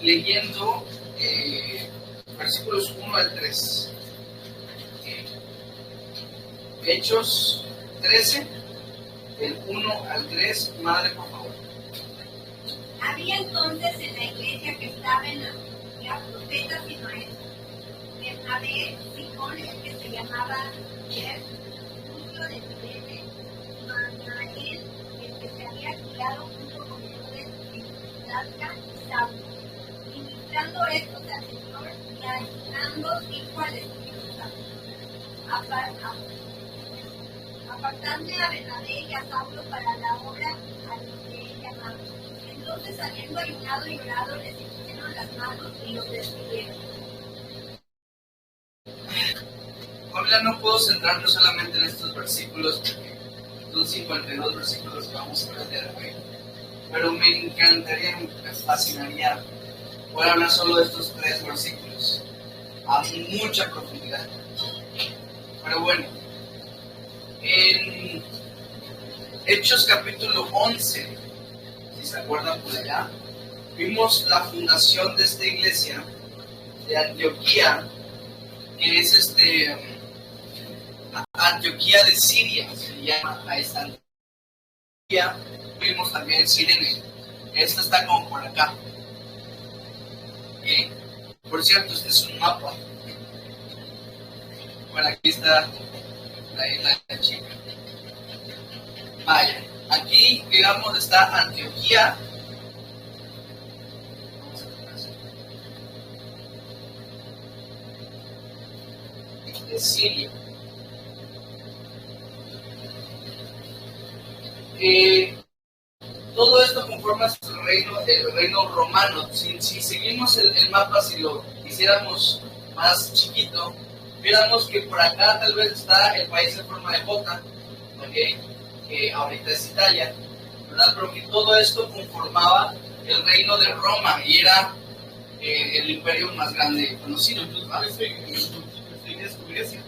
leyendo versículos 1 al 3. Hechos 13, del 1 al 3. Madre, por favor. Había entonces en la iglesia que estaba en Antioquía profetas y maestros. Bernabé, Simón, el que se llamaba Niger, Lucio de Cyrene, Manaén, el que se había criado junto con Herodes en Tasca, y Saulo. Ministrando estos al Señor y ayunando, dijo al Espíritu Santo: apartadme a Bernabé y a Saulo para la obra a los que he llamado. Entonces, habiendo ayunado y orado, les impusieron las manos y los despidieron. Ahora no puedo centrarme solamente en estos versículos, porque son 52 versículos que vamos a ver el día de hoy. Pero me encantaría, me fascinaría poder hablar solo de estos 3 versículos, a mucha profundidad. Pero bueno, en Hechos capítulo 11, si se acuerdan por allá, vimos la fundación de esta iglesia de Antioquía, que es Antioquía de Siria, se llama a esta Antioquía. Vimos también Cirene, esta está como por acá. Por cierto, este es un mapa. Bueno, aquí está la isla de Chica. Vaya, aquí, digamos, está Antioquía. De Siria. Todo esto conforma el reino romano. Si seguimos el mapa, si lo hiciéramos más chiquito, viéramos que por acá tal vez está el país en forma de J, ¿okay? Que ahorita es Italia, ¿verdad? Pero que todo esto conformaba el reino de Roma y era el imperio más grande conocido. Grecia.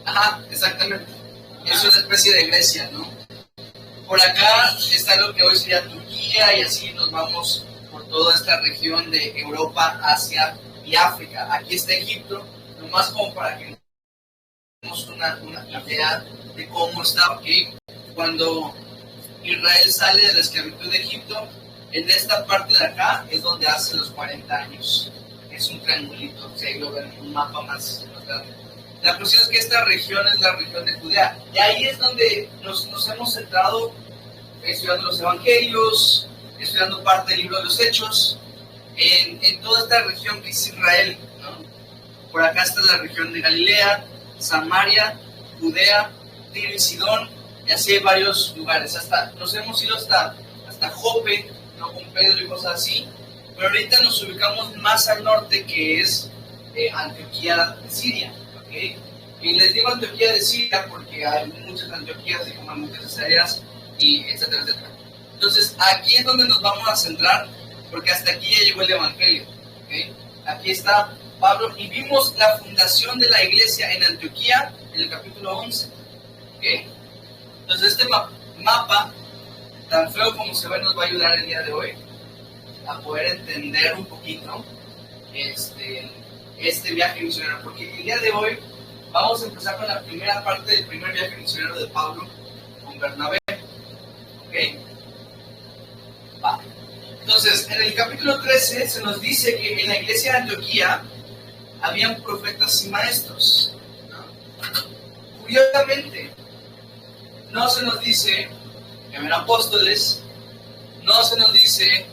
Ajá, exactamente. Es una especie de Grecia, ¿no? Por acá está lo que hoy sería Turquía y así nos vamos por toda esta región de Europa, Asia y África. Aquí está Egipto, nomás como para que tengamos una idea de cómo está. ¿Okay? Cuando Israel sale de la esclavitud de Egipto, en esta parte de acá es donde hace los 40 años. Es un triangulito, si ahí lo ven en un mapa más grande. La cuestión es que esta región es la región de Judea. Y ahí es donde nos hemos centrado estudiando los evangelios, estudiando parte del libro de los Hechos, en toda esta región que es Israel, ¿no? Por acá está la región de Galilea, Samaria, Judea, Tiro y Sidón, y así hay varios lugares. Nos hemos ido hasta Jope, ¿no? Con Pedro y cosas así, pero ahorita nos ubicamos más al norte, que es Antioquía de Siria. ¿Okay? Y les digo Antioquía de Siria porque hay muchas Antioquías y como muchas áreas y etcétera, etcétera. Entonces aquí es donde nos vamos a centrar porque hasta aquí ya llegó el Evangelio. ¿Okay? Aquí está Pablo y vimos la fundación de la iglesia en Antioquía en el capítulo 11. ¿Okay? Entonces este mapa, tan feo como se ve, nos va a ayudar el día de hoy a poder entender un poquito este viaje misionero, porque el día de hoy vamos a empezar con la primera parte del primer viaje misionero de Pablo con Bernabé. ¿Ok? Va. Entonces, en el capítulo 13 se nos dice que en la iglesia de Antioquía habían profetas y maestros, ¿no? Curiosamente, no se nos dice que habían apóstoles, no se nos dice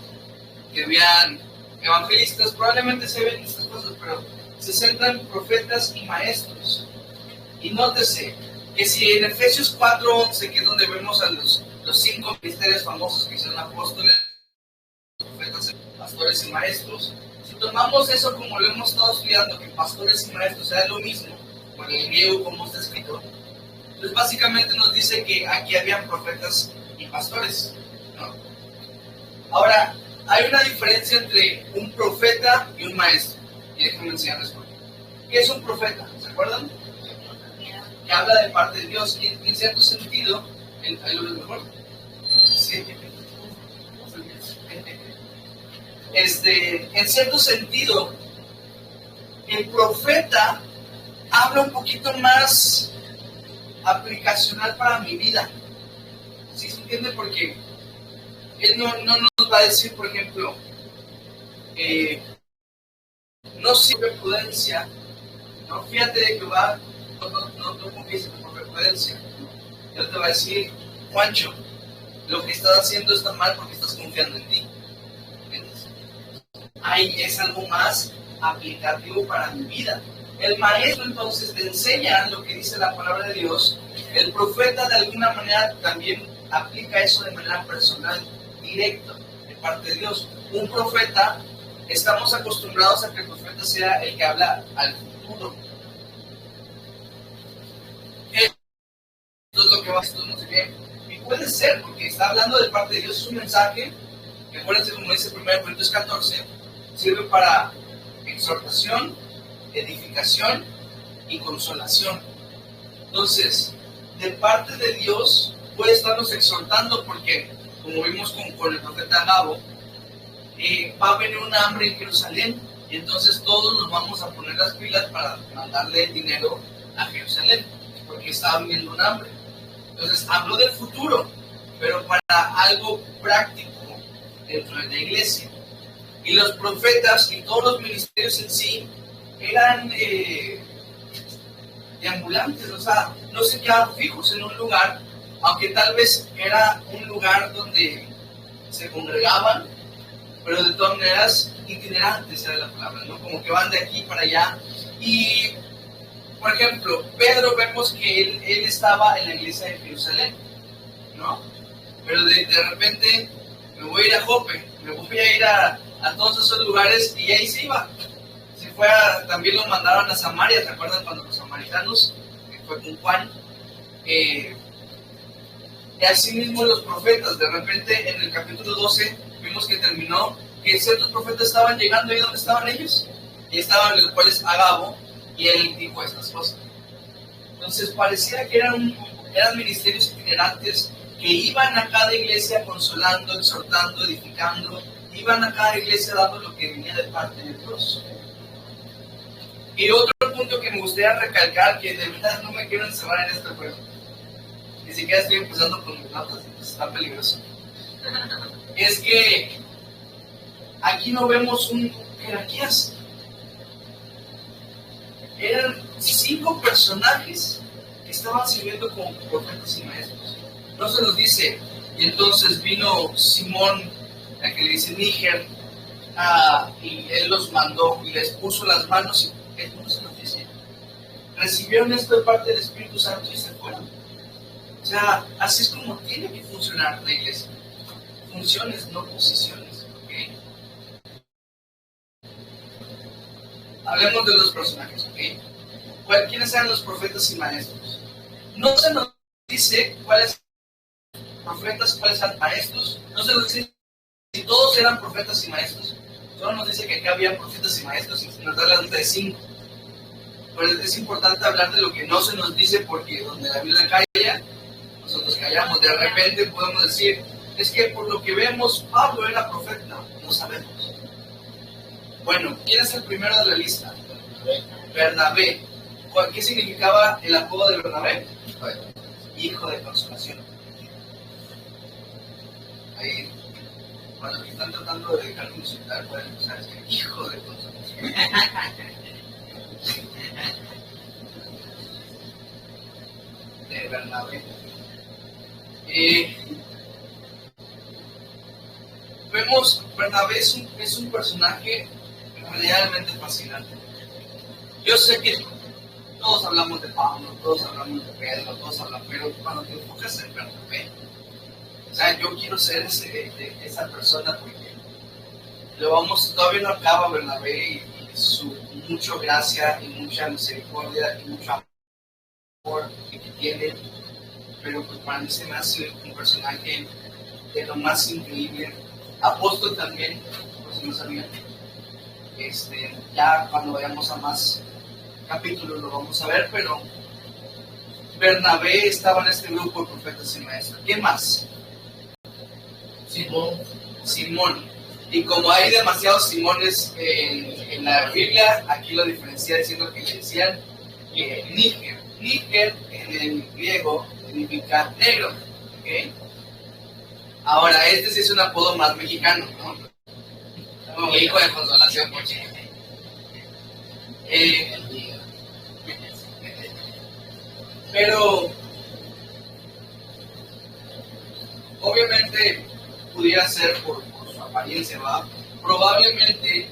que habían evangelistas, probablemente se ven estas cosas, pero se centran profetas y maestros. Y nótese que si en Efesios 4:11, que es donde vemos a los 5 ministerios famosos que son apóstoles, profetas, pastores y maestros, si tomamos eso como lo hemos estado estudiando, que pastores y maestros sea lo mismo, con el griego como está escrito, pues básicamente nos dice que aquí habían profetas y pastores, ¿no? Ahora, hay una diferencia entre un profeta y un maestro. Y déjenme enseñarles por qué. ¿Qué es un profeta? ¿Se acuerdan? Que habla de parte de Dios. Y en cierto sentido, ¿ahí lo ves mejor? Sí. en cierto sentido, el profeta habla un poquito más aplicacional para mi vida. ¿Sí se entiende? Porque él no nos va a decir, por ejemplo, no sirve prudencia, no fíjate de Jehová, no confíes en tu propia prudencia. Él te va a decir, Juancho, lo que estás haciendo está mal porque estás confiando en ti. ¿Entiendes? Ahí es algo más aplicativo para mi vida. El maestro entonces te enseña lo que dice la palabra de Dios. El profeta de alguna manera también aplica eso de manera personal, directa, de parte de Dios. Un profeta, estamos acostumbrados a que el profeta sea el que habla al futuro. Esto es lo que va a esto, no sé qué. Y puede ser, porque está hablando de parte de Dios, es un mensaje que, acuérdense, como dice 1 Corintios 14, sirve para exhortación, edificación y consolación. Entonces, de parte de Dios puede estarnos exhortando porque, como vimos con el profeta Agabo, va a venir un hambre en Jerusalén y entonces todos nos vamos a poner las pilas para mandarle dinero a Jerusalén porque está viniendo un hambre. Entonces habló del futuro, pero para algo práctico dentro de la iglesia. Y los profetas y todos los ministerios en sí eran deambulantes, o sea, no se quedaban fijos en un lugar, aunque tal vez era un lugar donde se congregaban, pero de todas maneras itinerantes era la palabra, ¿no? Como que van de aquí para allá. Y, por ejemplo, Pedro, vemos que él estaba en la iglesia de Jerusalén, ¿no? Pero de repente me voy a ir a Jope, me voy a ir a todos esos lugares y ahí se iba. Se fue también lo mandaron a Samaria, ¿te acuerdan cuando los samaritanos, que fue con Juan? Y así mismo los profetas, de repente en el capítulo 12 vimos que terminó que ciertos profetas estaban llegando ahí donde estaban ellos, y estaban los cuales Agabo, y él dijo estas cosas. Entonces pareciera que eran ministerios itinerantes que iban a cada iglesia consolando, exhortando, edificando, iban a cada iglesia dando lo que venía de parte de Dios. Y otro punto que me gustaría recalcar, que de verdad no me quiero encerrar en esto, pero ni siquiera estoy empezando con mis notas, entonces está peligroso, es que aquí no vemos jerarquías. Eran 5 personajes que estaban sirviendo como profetas y maestros. No se nos dice, y entonces vino Simón, a que le dice Níger, y él los mandó y les puso las manos, y él no se nos dice. Recibieron esto de parte del Espíritu Santo y se fueron. O sea, así es como tiene que funcionar la iglesia. Funciones, no posiciones. ¿Okay? Hablemos de los personajes. ¿Okay? ¿Quiénes eran los profetas y maestros? No se nos dice cuáles profetas, cuáles eran maestros. No se nos dice si todos eran profetas y maestros. Solo nos dice que acá había profetas y maestros y nos da la lista de 5. Pero es importante hablar de lo que no se nos dice, porque donde la Biblia calla, nosotros callamos. De repente podemos decir, es que por lo que vemos, Pablo era profeta. No sabemos. Bueno, ¿quién es el primero de la lista? Bernabé. ¿Qué significaba el apodo de Bernabé? Hijo de consolación. Ahí, cuando están tratando de dejar de insultar, pueden usar este hijo de consolación. De Bernabé. Vemos, Bernabé es un personaje realmente fascinante. Yo sé que todos hablamos de Pablo, todos hablamos de Pedro, todos hablamos, pero cuando te enfocas en Bernabé, o sea, yo quiero ser esa persona, porque todavía no acaba Bernabé y su mucha gracia y mucha misericordia y mucho amor que tiene, pero pues para mí se me hace un personaje de lo más increíble. Apóstol también, por si no sabían. Ya cuando vayamos a más capítulos lo vamos a ver, pero Bernabé estaba en este grupo de profetas y maestros. ¿Qué más? Simón. Y como hay demasiados Simones en la Biblia, aquí lo diferencia diciendo que le decían Níger. Níger en el griego significa negro. ¿Okay? Ahora, este sí es un apodo más mexicano, ¿no? Como hijo de consolación, por cierto. Pero obviamente pudiera ser por su apariencia, ¿verdad? Probablemente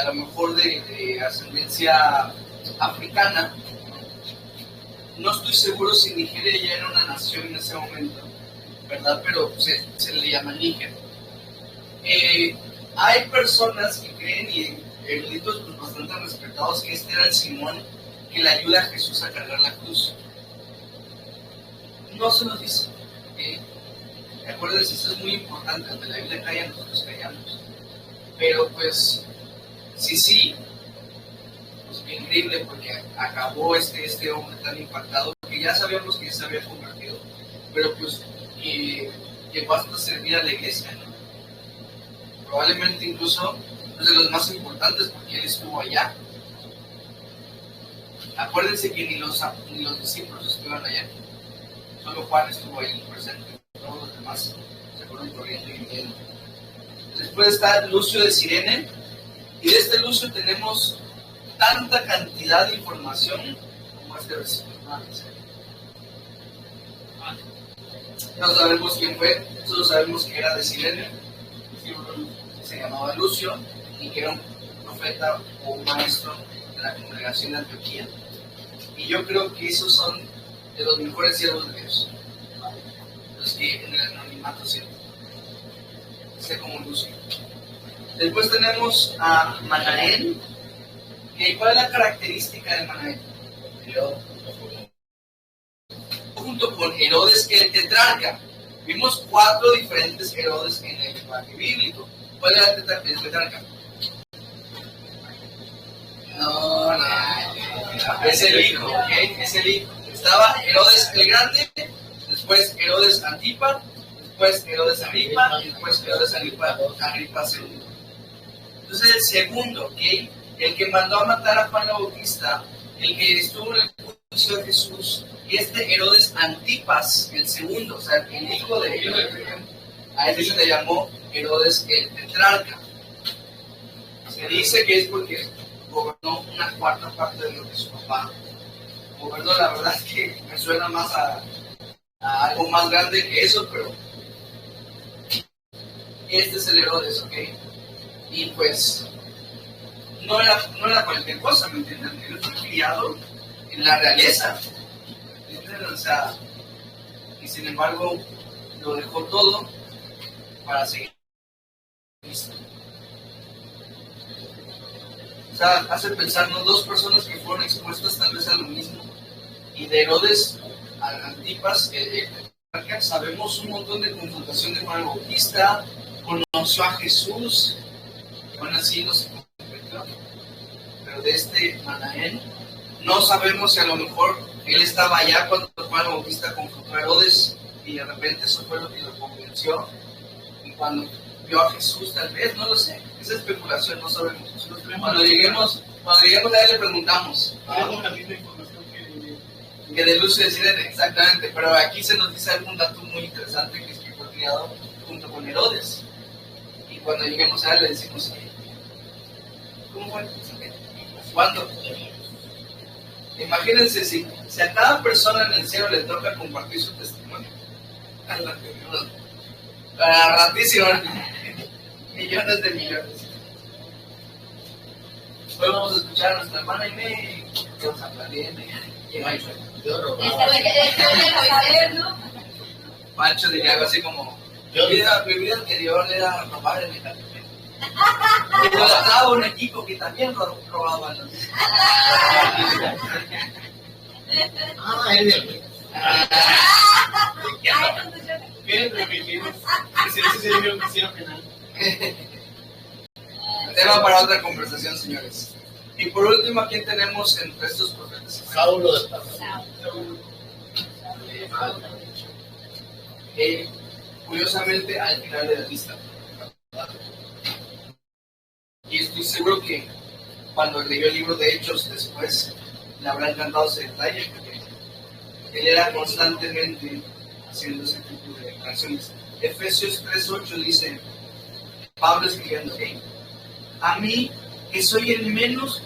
a lo mejor de ascendencia africana. No estoy seguro si Nigeria ya era una nación en ese momento, ¿verdad? Pero se le llama Níger. Hay personas que creen, y eruditos pues, bastante respetados, que este era el Simón que le ayuda a Jesús a cargar la cruz. No se nos dice. Acuérdense, esto es muy importante. Donde la Biblia calla, nosotros callamos. Pero pues, sí, pues qué increíble, porque acabó este hombre tan impactado que ya sabíamos que se había convertido, pero pues llegó hasta servir a la iglesia, ¿no? Probablemente incluso es de los más importantes porque él estuvo allá. Acuérdense que ni los discípulos estuvieron allá, solo Juan estuvo ahí presente, todos los demás se fueron corriendo y viviendo. Después está Lucio de Cirene, y de este Lucio tenemos tanta cantidad de información como este versículo. No sabemos quién fue, solo sabemos que era de Cirene, se llamaba Lucio, y que era un profeta o un maestro de la congregación de Antioquía. Y yo creo que esos son de los mejores siervos de Dios, los que en el anonimato siempre sé como Lucio. Después tenemos a Manaén. ¿Cuál es la característica de Manaén? Junto con Herodes el tetrarca. Vimos 4 diferentes Herodes en el lenguaje bíblico. ¿Cuál era el tetrarca? No, es el hijo, ¿ok? Es el hijo. Estaba Herodes el Grande, después Herodes Antipa, después Herodes Agripa, y después Herodes Agripa II. Entonces el segundo, ¿ok? El que mandó a matar a Juan la Bautista, el que estuvo en el juicio de Jesús, y este Herodes Antipas, el segundo, o sea, el hijo de Herodes, a él se le llamó Herodes el tetrarca. Se dice que es porque gobernó una cuarta parte de lo que su papá gobernó. La verdad es que me suena más a algo más grande que eso, pero este es el Herodes, ¿ok? Y pues no era cualquier cosa, ¿me entienden? Él fue criado en la realeza, ¿me entienden? O sea, y sin embargo lo dejó todo para seguir. O sea, hace pensarnos 2 personas que fueron expuestas tal vez a lo mismo. Y de Herodes a Antipas, sabemos un montón de confrontación de Juan el Bautista, conoció a Jesús, y aún así no se convirtió. Pero de este Manaén, no sabemos si a lo mejor él estaba allá cuando Juan el Bautista confrontó a Herodes, y de repente eso fue lo que lo convenció. Y cuando vio a Jesús, tal vez, no lo sé, esa especulación, no sabemos. Cuando lleguemos a él le preguntamos. Tenemos la misma información que de Lucio de Cirene, exactamente, pero aquí se nos dice algún dato muy interesante, que es que fue criado junto con Herodes. Y cuando lleguemos a él le decimos, ¿cómo fue? ¿Cuándo? Imagínense si a cada persona en el cielo le toca compartir su testimonio. Para ratísimo, millones de millones. Hoy vamos a escuchar a nuestra hermana Inés, que vamos a hablar bien, y Pancho diría algo así como, mi vida anterior era robar en el café. Yo estaba un equipo que también robaba los. Bien, repetimos. Ese sería un cristiano penal. Tema para otra conversación, señores. Y por último, ¿a quién tenemos entre estos profetas? Saulo de Tarso. Curiosamente, al final de la lista. Y estoy seguro que cuando leyó el libro de Hechos después, le habrá encantado ese detalle, porque él era constantemente haciendo ese tipo de canciones. Efesios 3:8 dice, Pablo escribiendo, a mí, que soy menos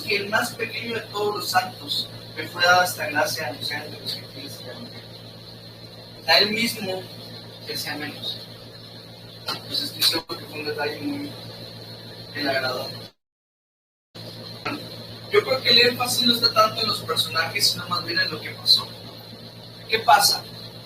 que el más pequeño de todos los santos, me fue dada esta gracia de anunciar entre los gentiles y evangelios. A él mismo que sea menos. Pues estoy seguro que fue un detalle muy agradable. Yo creo que el énfasis no está tanto en los personajes, sino más bien en lo que pasó. ¿Qué pasa?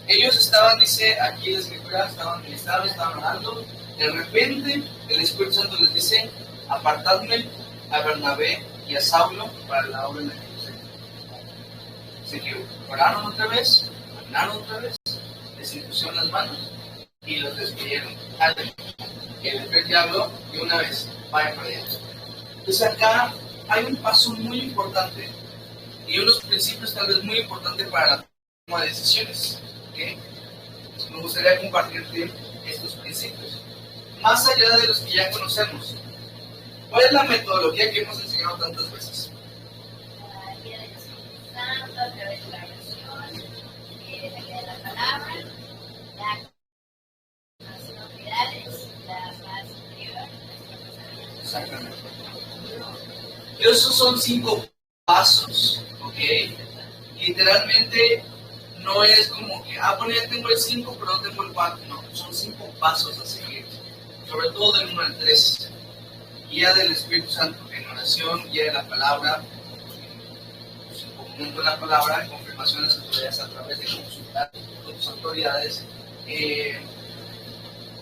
Ellos estaban, dice aquí en la escritura, estaban ministrando, estaban orando. De repente, el Espíritu Santo les dice, apartadme a Bernabé y a Saulo para la obra en la que los he. Así que oraron otra vez, les impusieron las manos y los despidieron. El diablo, y una vez, vaya para allá. Entonces acá hay un paso muy importante y unos principios tal vez muy importantes para la toma de decisiones. ¿Okay? Me gustaría compartirte estos principios. Más allá de los que ya conocemos, ¿cuál es la metodología que hemos enseñado tantas veces? La guía de los Espíritu Santo, a través de la oración, la guía de la palabra, las autoridades, la paz interior, Exactamente. Esos son 5 pasos, ¿ok? Literalmente no es como que, bueno, ya tengo el 5, pero no tengo el 4. No, son 5 pasos a seguir. Sobre todo del 1 al 3. Guía del Espíritu Santo en oración, guía de la palabra, pues, en común con la palabra, confirmación de las autoridades a través de consultar con tus autoridades,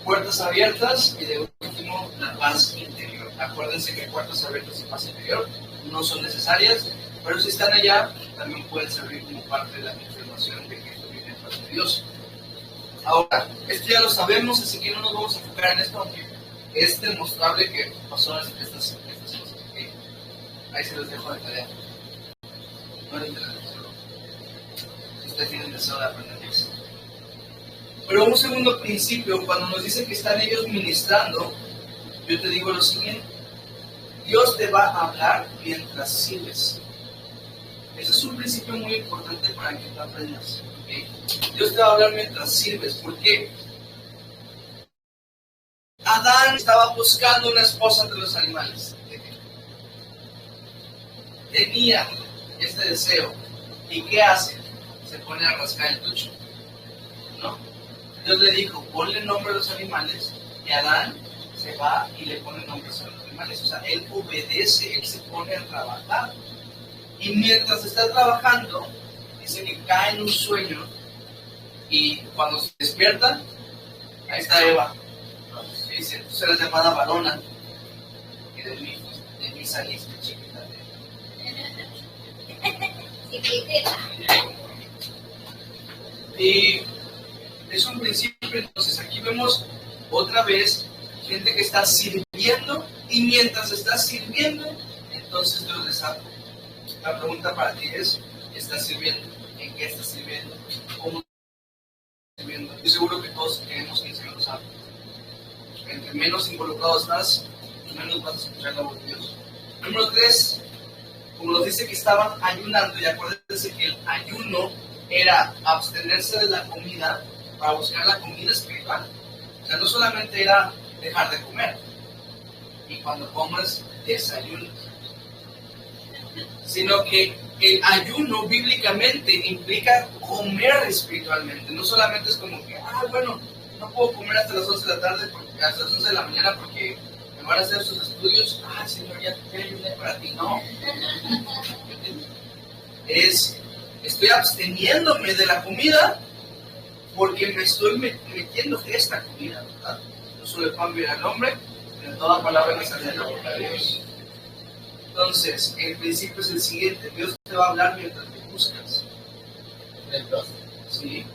puertas abiertas y de último, la paz interior. Acuérdense que puertas abiertas y paz interior no son necesarias, pero si están allá, también pueden servir como parte de la confirmación de que esto viene de parte de Dios. Ahora, esto ya lo sabemos, así que no nos vamos a enfocar en esto, aunque es demostrable que pasó estas cosas. ¿Okay? Ahí se los dejo de tarea. No les interesa. Si ustedes tienen deseo de aprender eso. Pero un segundo principio, cuando nos dice que están ellos ministrando, yo te digo lo siguiente: Dios te va a hablar mientras sirves. Ese es un principio muy importante para que tú aprendas. ¿Okay? Dios te va a hablar mientras sirves. ¿Por qué? Adán estaba buscando una esposa entre los animales. Tenía este deseo. ¿Y qué hace? Se pone a rascar el tucho. ¿No? Dios le dijo, ponle nombre a los animales, y Adán se va y le pone nombres a los animales. O sea, él obedece, él se pone a trabajar. Y mientras está trabajando, dice que cae en un sueño, y cuando se despierta, ahí está Eva. Dice, tú serás llamada varona, y de mí saliste, chiquita. Y es un principio. Entonces aquí vemos otra vez gente que está sirviendo, y mientras está sirviendo, entonces Dios les habla. La pregunta para ti es, ¿estás sirviendo? ¿En qué estás sirviendo? ¿Cómo estás sirviendo? Estoy seguro que todos queremos que el Señor nos hable. Entre menos involucrado estás, menos vas a escuchar la voz de Dios. Número 3, como nos dice que estaban ayunando, y acuérdense que el ayuno era abstenerse de la comida para buscar la comida espiritual. O sea, no solamente era dejar de comer, y cuando comes, desayunas, sino que el ayuno bíblicamente implica comer espiritualmente. No solamente es como que, bueno, no puedo comer hasta las 11 de la tarde, hasta las 11 de la mañana porque me van a hacer sus estudios. Señor, ya ayuné para ti. No. Estoy absteniéndome de la comida porque me estoy metiendo esta comida, ¿verdad? No solo el pan vive al hombre, sino toda palabra que sale de la boca de Dios. Entonces, el principio es el siguiente: Dios te va a hablar mientras te buscas. ¿Sí?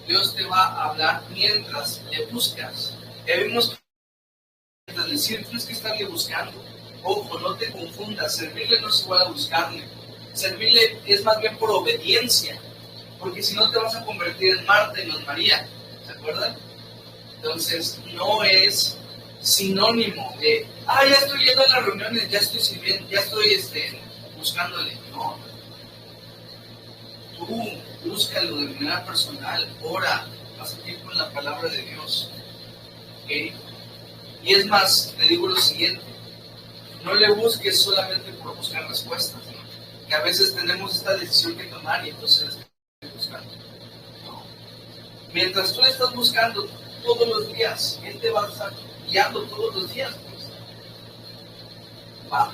Dios te va a hablar mientras te buscas. Ya vimos que mientras decir, tienes que estarle buscando. Ojo, no te confundas. Servirle no es igual a buscarle. Servirle es más bien por obediencia. Porque si no te vas a convertir en Marta y no en María. ¿Se acuerdan? Entonces, no es sinónimo de ya estoy yendo a las reuniones, ya estoy sirviendo, ya estoy buscándole. No. Tú búscalo de manera personal, ora, pasa tiempo en la palabra de Dios. ¿Okay? Y es más, te digo lo siguiente, no le busques solamente por buscar respuestas, ¿no? Que a veces tenemos esta decisión que tomar y entonces buscando. No. Mientras tú le estás buscando todos los días, Él te va a estar guiando todos los días. Pues. Va.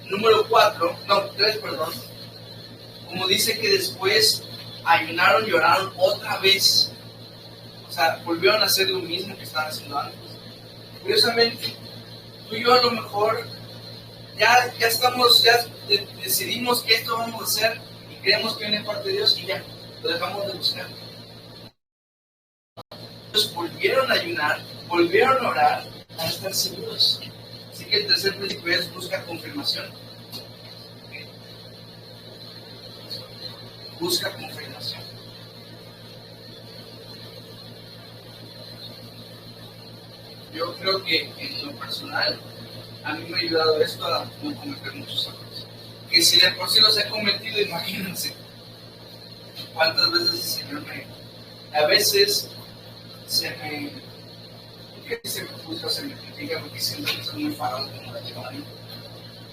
Número 3, perdón. Como dice que después ayunaron y oraron otra vez. O sea, volvieron a hacer lo mismo que estaban haciendo antes. Curiosamente, tú y yo a lo mejor ya decidimos que esto vamos a hacer y creemos que viene parte de Dios y ya, lo dejamos de buscar. Ellos volvieron a ayunar, volvieron a orar para estar seguros. Así que el tercer principio es busca confirmación. ¿Okay? Busca confirmación. Yo creo que en lo personal, a mí me ha ayudado esto a no cometer muchos errores. Que si de por sí los he cometido, imagínense cuántas veces el Señor a veces se me juzga, se me critica porque siento que soy muy farol como la lleva, ¿no?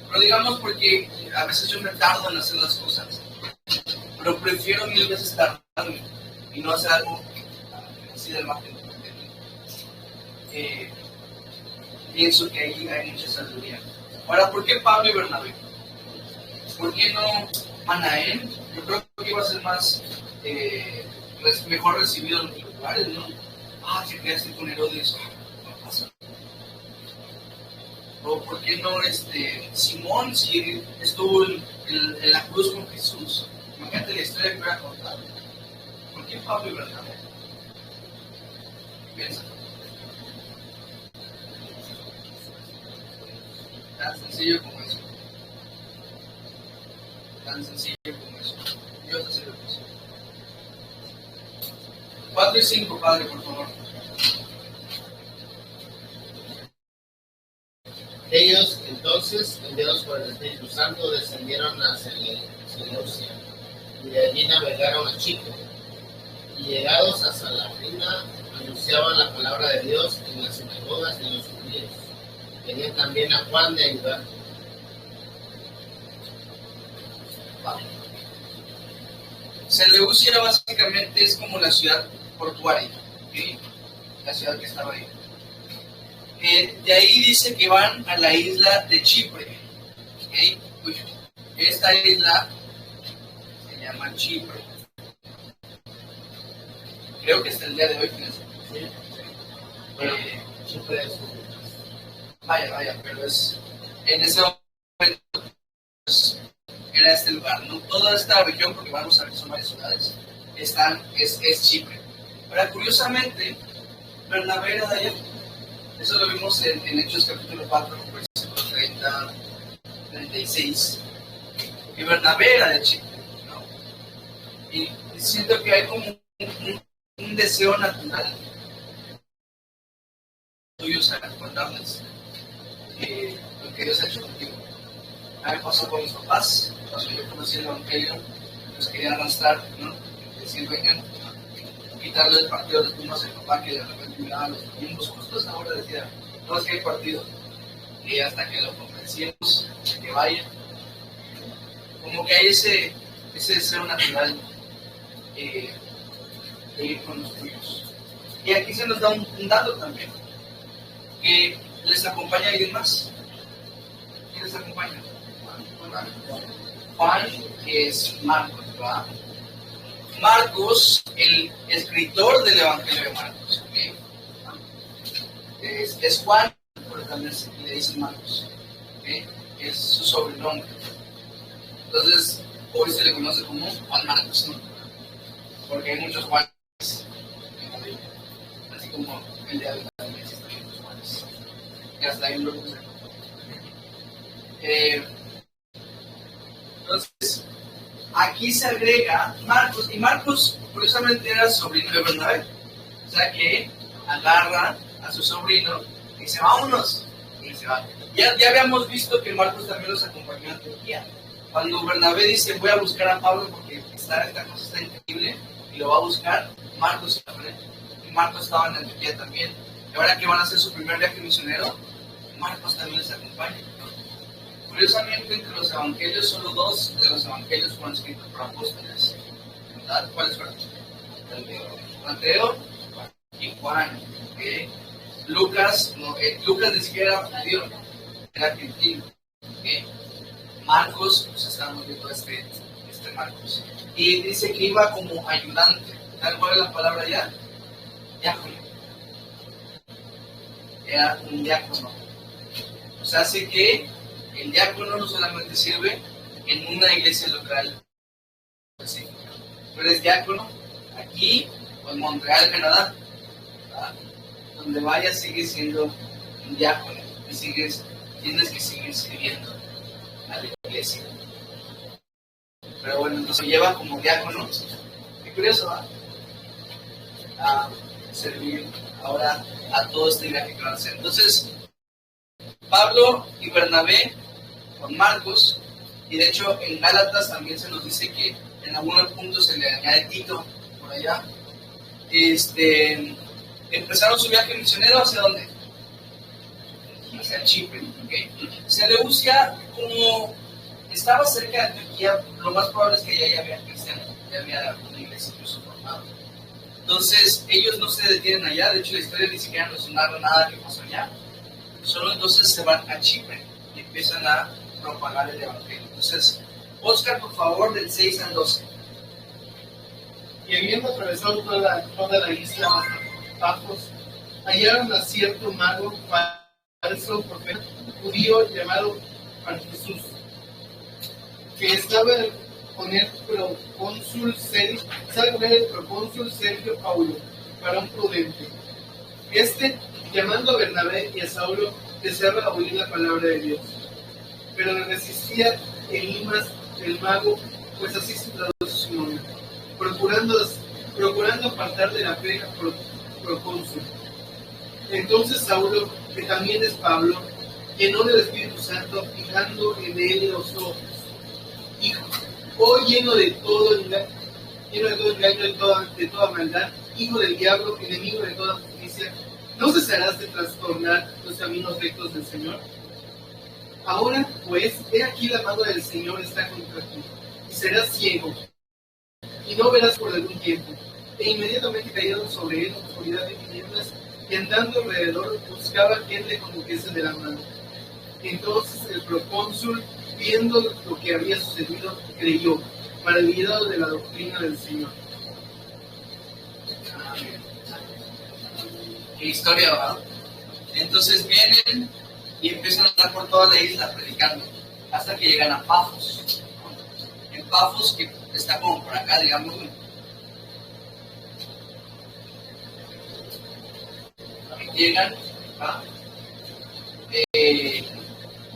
Pero digamos porque a veces yo me tardo en hacer las cosas, pero prefiero 1000 veces tardarme y no hacer algo así del margen. Pienso que ahí hay mucha sabiduría. Ahora, ¿por qué Pablo y Bernabé? ¿Por qué no Anaén? Yo creo que iba a ser más mejor recibido en los lugares, ¿no? Se quedaste con Herodes, no pasa. O ¿por qué no Simón, si estuvo en la cruz con Jesús? Imagínate la historia que hubiera contado. ¿Por qué Pablo y Bernabé? Piensa. Tan sencillo como eso. Tan sencillo como eso. Dios hace lo posible. 4 y 5, Padre, por favor. Ellos entonces, enviados por el Espíritu Santo, descendieron a Seleucia y de allí navegaron a Chipre. Y llegados a Salamina, anunciaban la palabra de Dios en las sinagogas de los judíos. Tenían también a Juan de ayudar. Seleucia básicamente es como la ciudad portuaria, ¿okay? La ciudad que estaba ahí. De ahí dice que van a la isla de Chipre. ¿Okay? Esta isla se llama Chipre. Creo que hasta el día de hoy tiene Chipre es Vaya, pero es en ese momento era este lugar, ¿no? Toda esta región, porque vamos a ver que son varias ciudades, es Chipre. Ahora, curiosamente, Bernabé era de allá. Eso lo vimos en Hechos capítulo 4, versículos 30, 36. Y Bernabé era de Chipre, ¿no? Y siento que hay como un deseo natural tuyos a contarles lo que Dios ha hecho contigo. A mí me pasó con mis papás, cuando yo conocí el Evangelio, los quería arrastrar, ¿no? Decir, vengan, quitarle el partido de Pumas al papá que de repente miraba los domingos, justo a esa hora decía, no es que hay partido. Y hasta que lo convencimos de que vaya, como que hay ese deseo natural de ir con los tuyos. Y aquí se nos da un dato también, que les acompaña alguien más. ¿Quién les acompaña? Juan, que es Marcos, ¿verdad? Marcos, el escritor del Evangelio de Marcos, ¿okay? Es Juan, pero también le dicen Marcos, ¿okay? Es su sobrenombre. Entonces, hoy se le conoce como Juan Marcos, ¿no? Porque hay muchos Juanes en la Biblia, así como el de Ávila también existen muchos Juanes. Y hasta ahí lo puse. Entonces, aquí se agrega Marcos, y Marcos curiosamente era sobrino de Bernabé, o sea que agarra a su sobrino, dice, vámonos. Y se va. Ya habíamos visto que Marcos también los acompañó a Antioquía. Cuando Bernabé dice, voy a buscar a Pablo porque esta cosa está increíble, y lo va a buscar, Marcos está con él. Y Marcos estaba en Antioquía también. Y ahora que van a hacer su primer viaje misionero, Marcos también les acompaña. Curiosamente, entre los evangelios, solo 2 de los evangelios fueron escritos por apóstoles. ¿Verdad? ¿Cuáles fueron? Mateo y Juan. ¿Okay? Lucas ni siquiera era judío, era gentil. ¿Okay? Marcos, pues estamos viendo este Marcos. Y dice que iba como ayudante. ¿Sabes cuál es la palabra ya? Diácono. Era un diácono. O sea, hace que el diácono no solamente sirve en una iglesia local específica. Tú eres diácono aquí o en Montreal, Canadá. ¿Verdad? Donde vayas sigues siendo un diácono y tienes que seguir sirviendo a la iglesia. Pero bueno, entonces lleva como diácono. Qué curioso, ¿va? A servir ahora a todo este viaje que van a hacer. Entonces, Pablo y Bernabé con Marcos, y de hecho en Gálatas también se nos dice que en algunos puntos se le añade Tito por allá. Empezaron su viaje misionero ¿hacia dónde? Hacia Chipre. Okay. Seleucia, como estaba cerca de Antioquía, lo más probable es que ya había cristianos, ya había una iglesia incluso formada. Entonces ellos no se detienen allá, de hecho la historia ni siquiera nos narra nada que pasó allá. Solo entonces se van a Chipre y empiezan a propagar el evangelio. Entonces, Oscar, por favor, del 6 al 12. Y habiendo atravesado toda la isla Pafos, hallaron a cierto mago, falso profeta judío llamado Jesús, que estaba con el procónsul Sergio Paulo, varón prudente. Llamando a Bernabé y a Saulo, deseaba oír la palabra de Dios, pero le resistía Elimas el mago, pues así se traduce su nombre, procurando apartar de la pena procónsul. Entonces Saulo, que también es Pablo, llenó del Espíritu Santo, fijando en él los ojos, dijo: oh, lleno de todo engaño, de toda maldad, hijo del diablo, enemigo de toda justicia, ¿no cesarás de trastornar los caminos rectos del Señor? Ahora, pues, he aquí la mano del Señor está contra ti, y serás ciego, y no verás por algún tiempo. E inmediatamente cayeron sobre él oscuridad de tinieblas, y andando alrededor buscaba quien le condujese de la mano. Entonces el procónsul, viendo lo que había sucedido, creyó, maravillado de la doctrina del Señor. Qué historia, ¿va? Entonces vienen y empiezan a andar por toda la isla predicando, hasta que llegan a Pafos. En Pafos, que está como por acá, digamos, llegan, ¿va?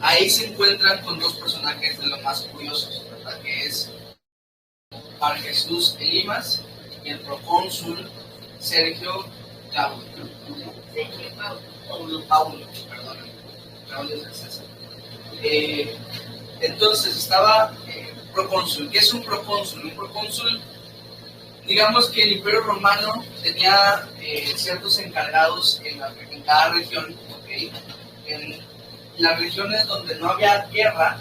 Ahí se encuentran con 2 personajes de los más curiosos, ¿verdad? Que es Bar Jesús Elimas y el procónsul Sergio Paulo, perdón, Claudio César. Entonces estaba procónsul. ¿Qué es un procónsul? Un procónsul, digamos que el Imperio Romano tenía ciertos encargados en cada región, ¿okay? En las regiones donde no había guerra,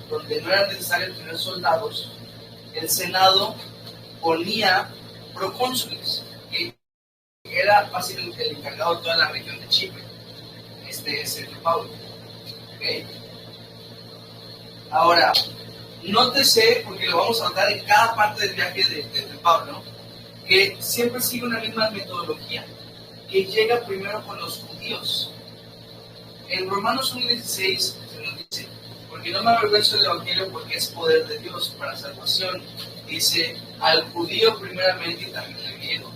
donde no era necesario tener soldados, el Senado ponía procónsules, que era básicamente el encargado de toda la región de Chipre, Sergio Paulo. ¿Okay? Ahora, nótese, porque lo vamos a notar en cada parte del viaje de Pablo, que siempre sigue una misma metodología, que llega primero con los judíos. En Romanos 1:16 se nos dice: porque no me avergüenzo del evangelio, porque es poder de Dios para salvación. Dice al judío primeramente y también al griego.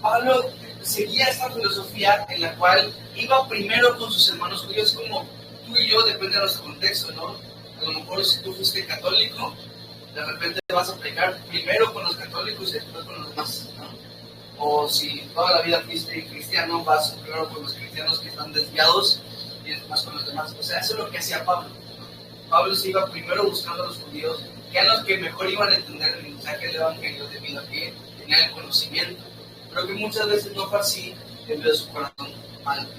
Pablo seguía esta filosofía en la cual iba primero con sus hermanos judíos, como tú y yo, depende de nuestro contexto, ¿no? A lo mejor si tú fuiste católico, de repente vas a predicar primero con los católicos y después con los demás, ¿no? o si toda la vida fuiste cristiano, vas primero con los cristianos que están desviados y después con los demás. O sea, eso es lo que hacía Pablo. Pablo se iba primero buscando a los judíos, que eran los que mejor iban a entender el mensaje del evangelio debido a que tenían el conocimiento, pero que muchas veces no fue así debido a su corazón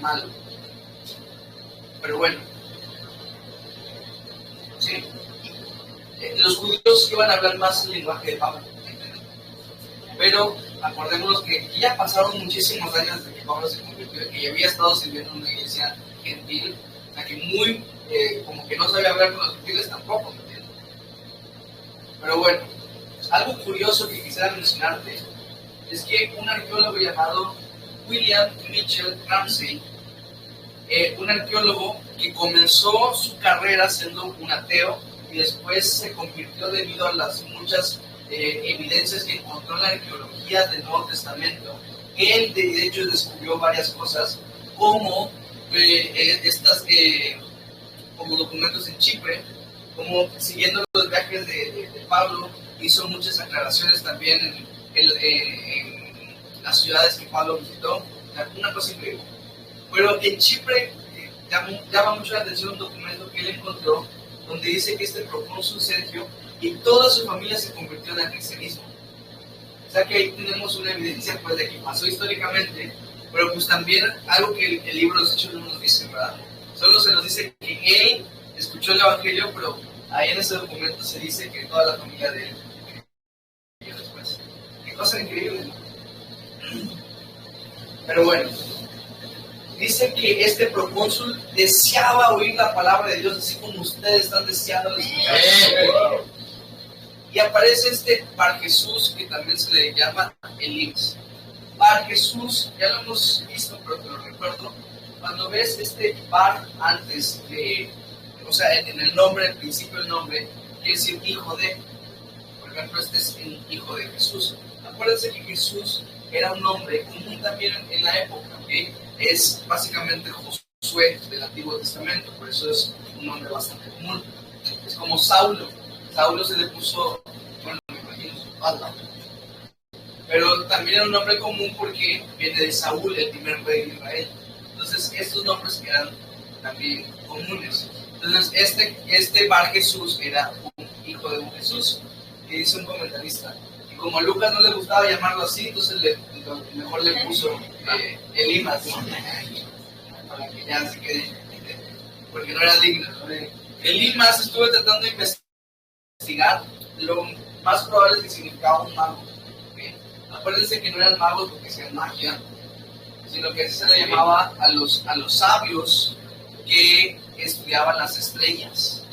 malo. Pero bueno, sí, los judíos iban a hablar más el lenguaje de Pablo, pero acordémonos que ya pasaron muchísimos años desde que Pablo se convirtió, que ya había estado sirviendo en una iglesia gentil, o sea que muy, como que no sabía hablar con los gentiles tampoco, ¿me entiendes? Pero bueno, algo curioso que quisiera mencionarte es que un arqueólogo llamado William Mitchell Ramsey, un arqueólogo que comenzó su carrera siendo un ateo y después se convirtió debido a las muchas evidencias que encontró en la arqueología del Nuevo Testamento. Él de hecho descubrió varias cosas como como documentos en Chipre, como siguiendo los viajes de Pablo, hizo muchas aclaraciones también en las ciudades que Pablo visitó, una cosa increíble. Pero en Chipre llama mucho la atención un documento que él encontró donde dice que este procónsul Sergio y toda su familia se convirtió en el cristianismo. O sea que ahí tenemos una evidencia pues de que pasó históricamente, pero pues también algo que el libro de los Hechos no nos dice, ¿verdad? Solo se nos dice que él escuchó el evangelio, pero ahí en ese documento se dice que toda la familia de él creyó después. Qué cosa increíble, ¿no? Pero bueno, dice que este procónsul deseaba oír la palabra de Dios, así como ustedes están deseando escuchar. Y aparece este Bar Jesús, que también se le llama Elimas. Bar Jesús, ya lo hemos visto, pero te lo recuerdo. Cuando ves este Bar antes de, o sea, en el nombre, al principio del nombre, quiere decir hijo de. Por ejemplo, este es el hijo de Jesús. Acuérdense que Jesús era un nombre común también en la época, ¿okay? Es básicamente Josué del Antiguo Testamento, por eso es un nombre bastante común. Es como Saulo. Saulo se le puso, bueno, me imagino, su padre. Pero también era un nombre común porque viene de Saúl, el primer rey de Israel. Entonces, estos nombres eran también comunes. Entonces, este Bar Jesús era un hijo de un Jesús, que dice un comentarista. Y como a Lucas no le gustaba llamarlo así, entonces mejor le puso Elimas, ¿no? Para que ya se quede, porque no era digno. Elimas estuve tratando de investigar, lo más probable es que significaba un mago. ¿Okay? Acuérdense que no eran magos porque hacían magia, sino que así se le llamaba a los sabios que estudiaban las estrellas.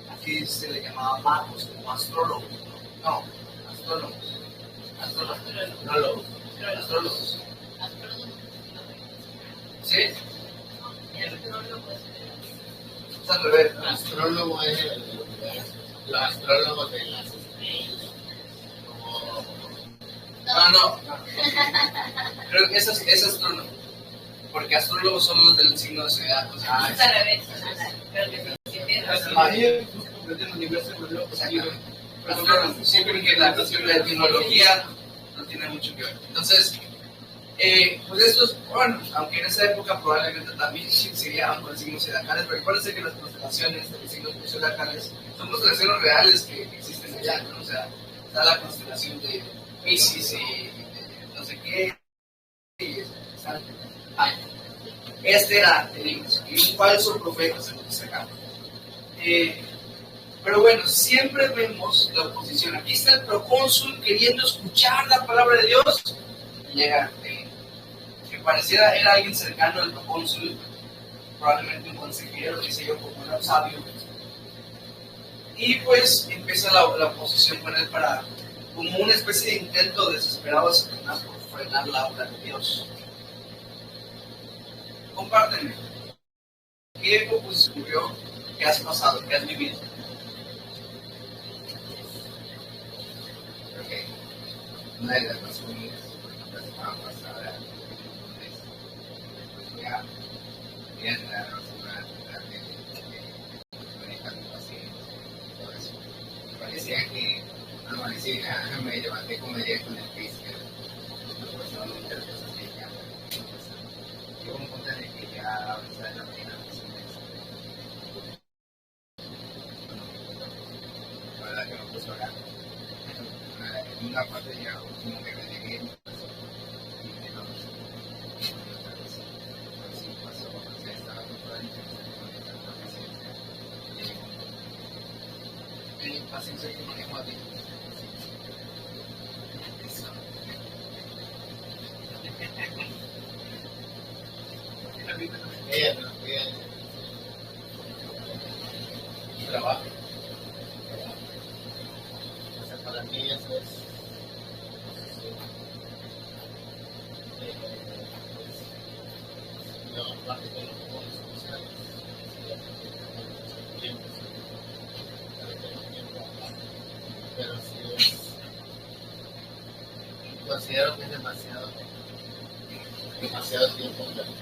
Aquí se le llamaba magos, como astrólogos. No, astrólogos. ¿Sí? Es al revés. Astrólogo es los astrólogos de las estrellas. No. Creo que ese es astrólogo. Porque astrólogos son los del signo de zodiaco. Es al revés. Ahí comprende el universo hebreo. Siempre que la cuestión de la etimología no tiene mucho que ver. Entonces, pues estos, bueno, aunque en esa época probablemente también se guiaban con signos zodiacales, pero recuérdense que las constelaciones de los signos zodiacales son constelaciones reales que existen allá, ¿no? O sea, está la constelación de Piscis y no sé qué. Este era Elimas, y un falso profeta, se nos dice acá. Pero bueno, siempre vemos la oposición. Aquí está el procónsul queriendo escuchar la palabra de Dios. Y llega que pareciera era alguien cercano al procónsul, probablemente un consejero, dice yo, como un sabio. Y pues empieza la oposición con él como una especie de intento desesperado de Satanás por frenar la obra de Dios. Compárteme. ¿Qué oposición ocurrió? ¿Qué has pasado? ¿Qué has vivido? Una de las más comunes la semana pasada ya tenían la semana de pacientes y todo eso. Parecía que amanecí, me levanté como diría con el físico, segunda parte ya como que renegué y vamos así pasó, o sea, estaba con toda la intención de conectar con la paciencia. Paciencia que manejo a ti. Trabajo. O sea, para mí eso es yo aparte de los roles sociales, pero sí es, considero que es demasiado tiempo para una cosa.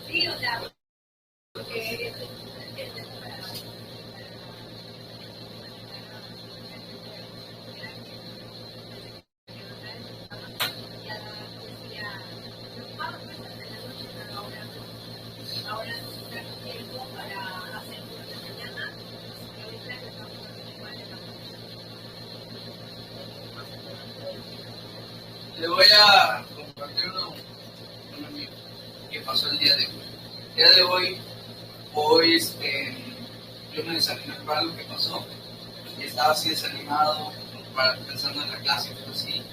Sí, o sea, porque ahora necesitamos tiempo para hacer por la mañana y ahorita le vamos a igual de la Le voy a compartir uno mío que pasó el día de hoy. El día de hoy yo me desanimé para lo que pasó y estaba así desanimado pensando en la clase y todo así.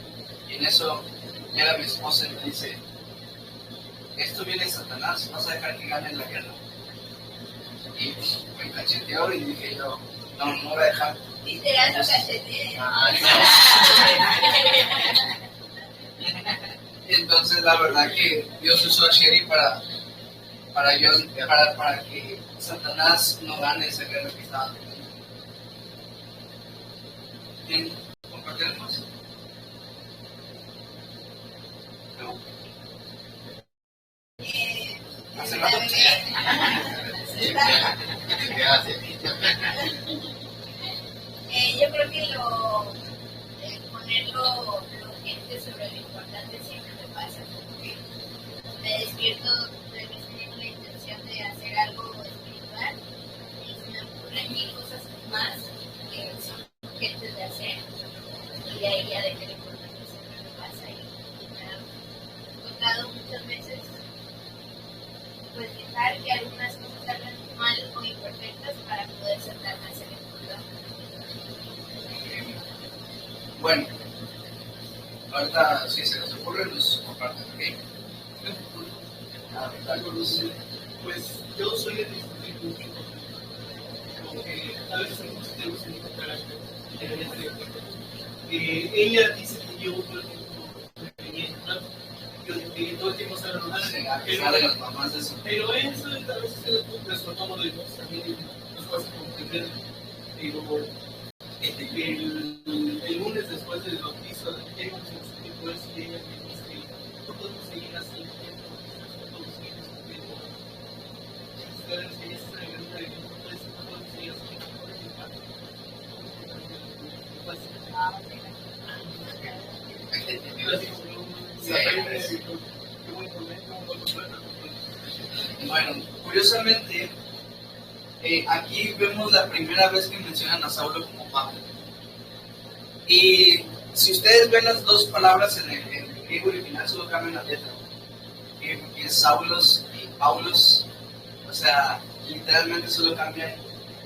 Y en eso llega mi esposa y me dice, esto viene de Satanás, vas a dejar que gane la guerra. Y me cacheteó y dije yo, no voy a dejar. literal lo cacheteé. Y entonces la verdad que Dios usó a Sherry para que Satanás no gane esa guerra que estaba teniendo. ¿Quién compartimos? ¿No? Hace rato. Yo creo que ponerlo urgente sobre lo importante siempre me pasa, porque me despierto teniendo la intención de hacer algo espiritual y se me ocurren mil cosas más que son urgentes de hacer, y de ahí ya de que lo importante siempre me pasa y me ha encontrado muchas veces pues dejar que algunas cosas salgan mal o imperfectas para poder sentarme a hacer el importante. Bueno, ahorita si se nos ocurre nos comparten, ¿ok? Algo no sé, pues yo soy de discutir mucho, como que a veces algunos tenemos el mismo carácter. Ella dice que yo todo el tiempo me pegué, yo que todo el tiempo se lo de las mamás de eso. pero eso a veces es nuestro tono de voz, también nos pasa como entender. Digo, el lunes después del bautizo, tengo que discutir por eso y ella me dice, no podemos seguir así, no podemos seguir discutiendo. Ustedes que ya se están en una de no podemos seguir así, no podemos Bueno, curiosamente, aquí vemos la primera vez que mencionan a Saulo como Pablo. Y si ustedes ven las dos palabras en el griego original, solo cambian la letra. Que es Saulos y Paulos. O sea, literalmente solo cambian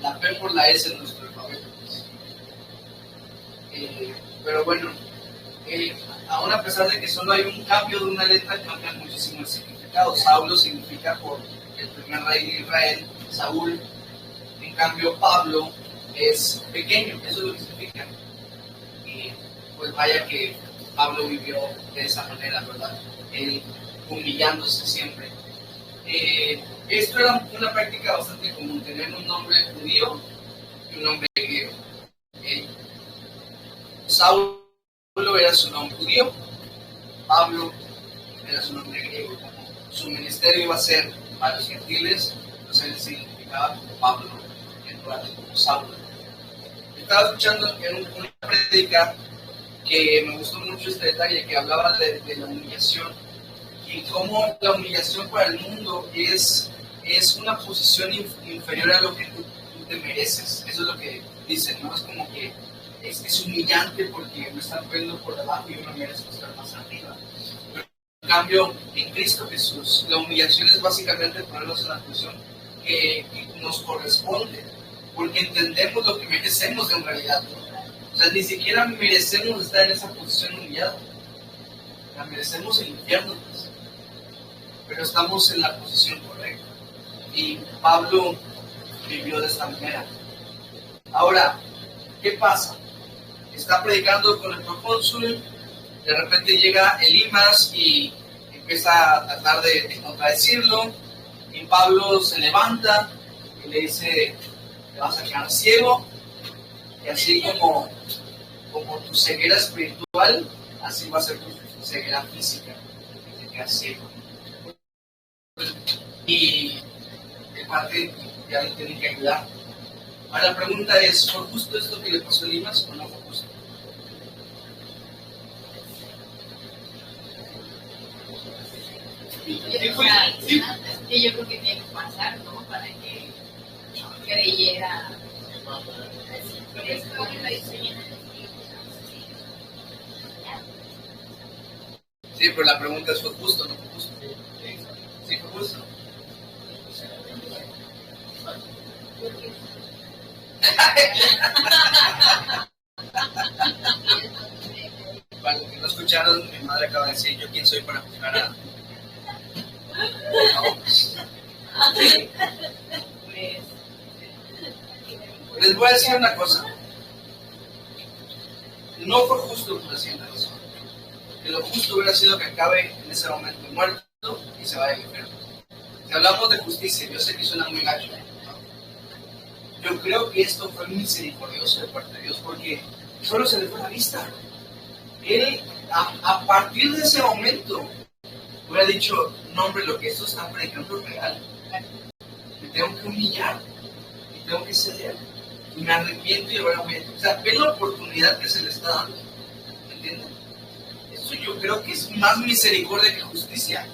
la P por la S en nuestro alfabeto. Pero bueno, aún a pesar de que solo hay un cambio de una letra, cambia muchísimo el significado. Saulo significa por el primer rey de Israel, Saúl. En cambio, Pablo es pequeño, eso es lo que significa. Y pues vaya que Pablo vivió de esa manera, ¿verdad? Él humillándose siempre. Esto era una práctica bastante común, tener un nombre judío y un nombre griego. Saulo era su nombre judío, Pablo era su nombre griego. Su ministerio iba a ser para los gentiles, entonces él significaba como Pablo, en lugar de como Saulo. Estaba escuchando en una prédica que me gustó mucho este detalle, que hablaba de la humillación y cómo la humillación para el mundo es una posición inferior a lo que tú te mereces. Eso es lo que dicen, ¿no? Es como que es humillante porque me están poniendo por debajo y yo me merezco estar más arriba. Pero, en cambio, en Cristo Jesús, la humillación es básicamente ponernos en la posición que nos corresponde, porque entendemos lo que merecemos en realidad, ¿no? O sea, ni siquiera merecemos estar en esa posición humillada. La merecemos el infierno, pues. Pero estamos en la posición correcta. Y Pablo vivió de esta manera. Ahora, ¿qué pasa? Está predicando con el procónsul, de repente llega Elimas y empieza a tratar de contradecirlo, y Pablo se levanta y le dice, te vas a quedar ciego, y así como tu ceguera espiritual, así va a ser tu ceguera física, te quedas ciego. Y el padre ya le tiene que ayudar. Ahora la pregunta es, ¿fue justo esto que le pasó a Elimas o no fue justo? Yo creo que tenía que pasar, ¿no? Para que creyera. Sí, pero la pregunta es, ¿fue justo o no fue justo? Sí, fue justo. Para los que no escucharon, mi madre acaba de decir, ¿yo quién soy para juzgar a...? No, pues. Les voy a decir una cosa. No fue justo por la siguiente razón. Que lo justo hubiera sido que acabe en ese momento muerto y se vaya al infierno. Si hablamos de justicia, yo sé que suena muy gacho, ¿no? Yo creo que esto fue misericordioso de parte de Dios porque solo se le fue la vista. Él, a partir de ese momento, hubiera dicho, no hombre, lo que esto está predicando es real. Me tengo que humillar y tengo que ceder. Y me arrepiento y ahora voy a... O sea, ve la oportunidad que se le está dando. ¿Me entienden? Eso yo creo que es más misericordia que justicia.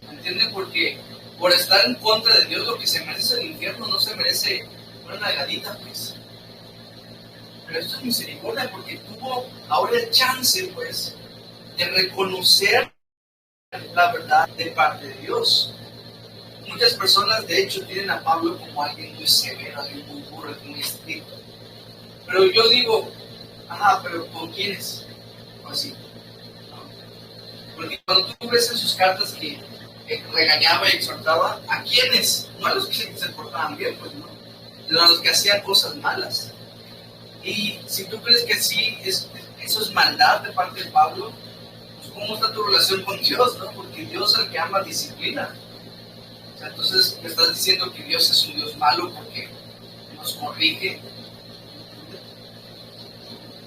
¿Me entienden? Porque por estar en contra de Dios, lo que se merece el infierno no se merece una nalgadita, pues. Pero esto es misericordia porque tuvo ahora el chance, pues, de reconocer la verdad de parte de Dios. Muchas personas, de hecho, tienen a Pablo como alguien muy severo, alguien muy duro, muy estricto. Pero yo digo, ajá, pero ¿con quiénes? O así. ¿No? Porque cuando tú ves en sus cartas que regañaba y exhortaba, ¿a quiénes? No a los que se portaban bien, pues, ¿no? Sino a los que hacían cosas malas. Y si tú crees que sí, eso es maldad de parte de Pablo, pues ¿cómo está tu relación con Dios, no? Porque Dios es el que ama disciplina. O sea, entonces me estás diciendo que Dios es un Dios malo porque nos corrige.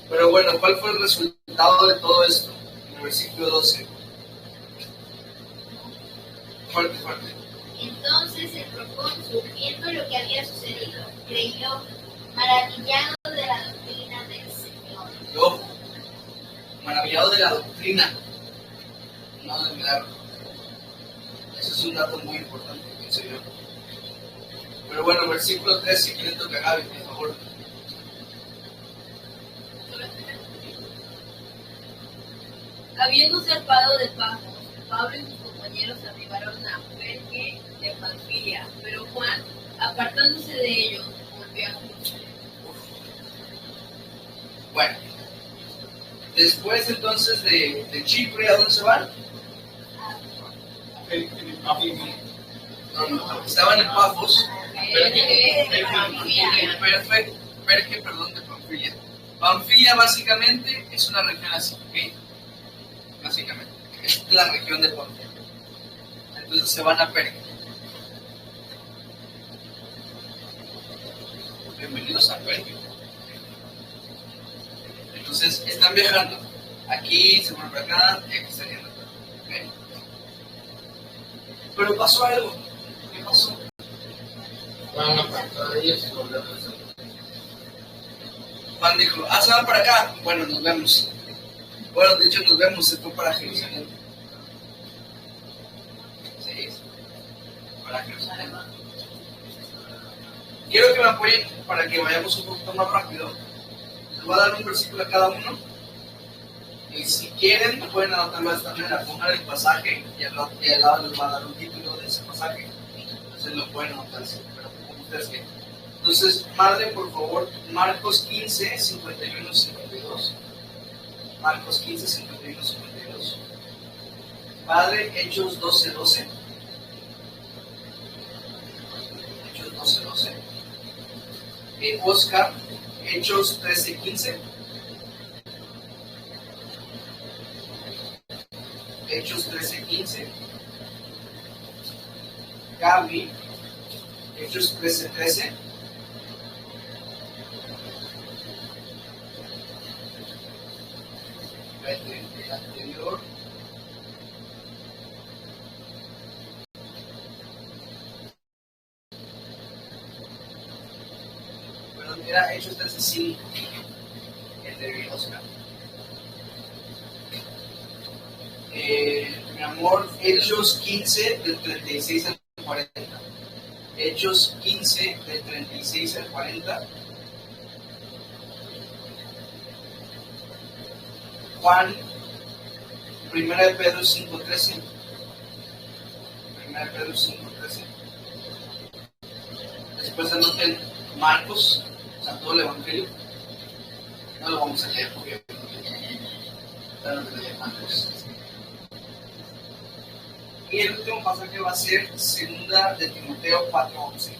Pero bueno, ¿cuál fue el resultado de todo esto? En el versículo 12. Fuerte, fuerte. Entonces el procónsul, viendo lo que había sucedido, creyó, maravillado de la doctrina del Señor. Ojo, maravillado de la doctrina, no del milagro. Ese es un dato muy importante, pienso yo. Pero bueno, versículo 3, si quieren tocar a Gaby, por favor. Habiendo zarpado de Pafos, Pablo y sus compañeros arribaron a Perge de Panfilia, pero Juan, apartándose de ellos, volvió a Jerusalén. Bueno, después entonces de Chipre, ¿a dónde se van? No, estaban en Pafos. Perge, perdón, de Panfilia. Panfilia básicamente es una región así, ¿ok? Básicamente, es la región de Panfilia. Entonces se van a Perge. Bienvenidos a Perge. Entonces están viajando. Aquí se van para acá y aquí están yendo. ¿Okay? Pero pasó algo. ¿Qué pasó? Juan apartó de ellos y volvió a Jerusalén. Juan dijo, se van para acá. Bueno, nos vemos. Bueno, de hecho nos vemos, se fue para Jerusalén. para que quiero que me apoyen para que vayamos un poquito más rápido. Les voy a dar un versículo a cada uno. Y si quieren, pueden anotarlo de esta manera. Pongan el pasaje y al lado les va a dar un título de ese pasaje. Entonces lo pueden anotar, pero como ustedes quieran. Entonces, madre, por favor, Marcos 15, 51, 52. Marcos 15, 51, 52. Padre, Hechos 12, 12. Hechos 12, 12. Oscar, Hechos 13, 15. Hechos 13, 15. Gaby, Hechos 13, 13. El anterior. Bueno, era Hechos 13, 5. El de Oscar. Mi amor, Hechos 15 del 36 al 40. Hechos 15 del 36 al 40. Juan, 1 de Pedro 5:13. 1 de Pedro 5:13. Después anoten Marcos, o sea, todo el Evangelio. No lo vamos a leer porque no lo leer Marcos. Y el último pasaje va a ser 2 de Timoteo 4:11.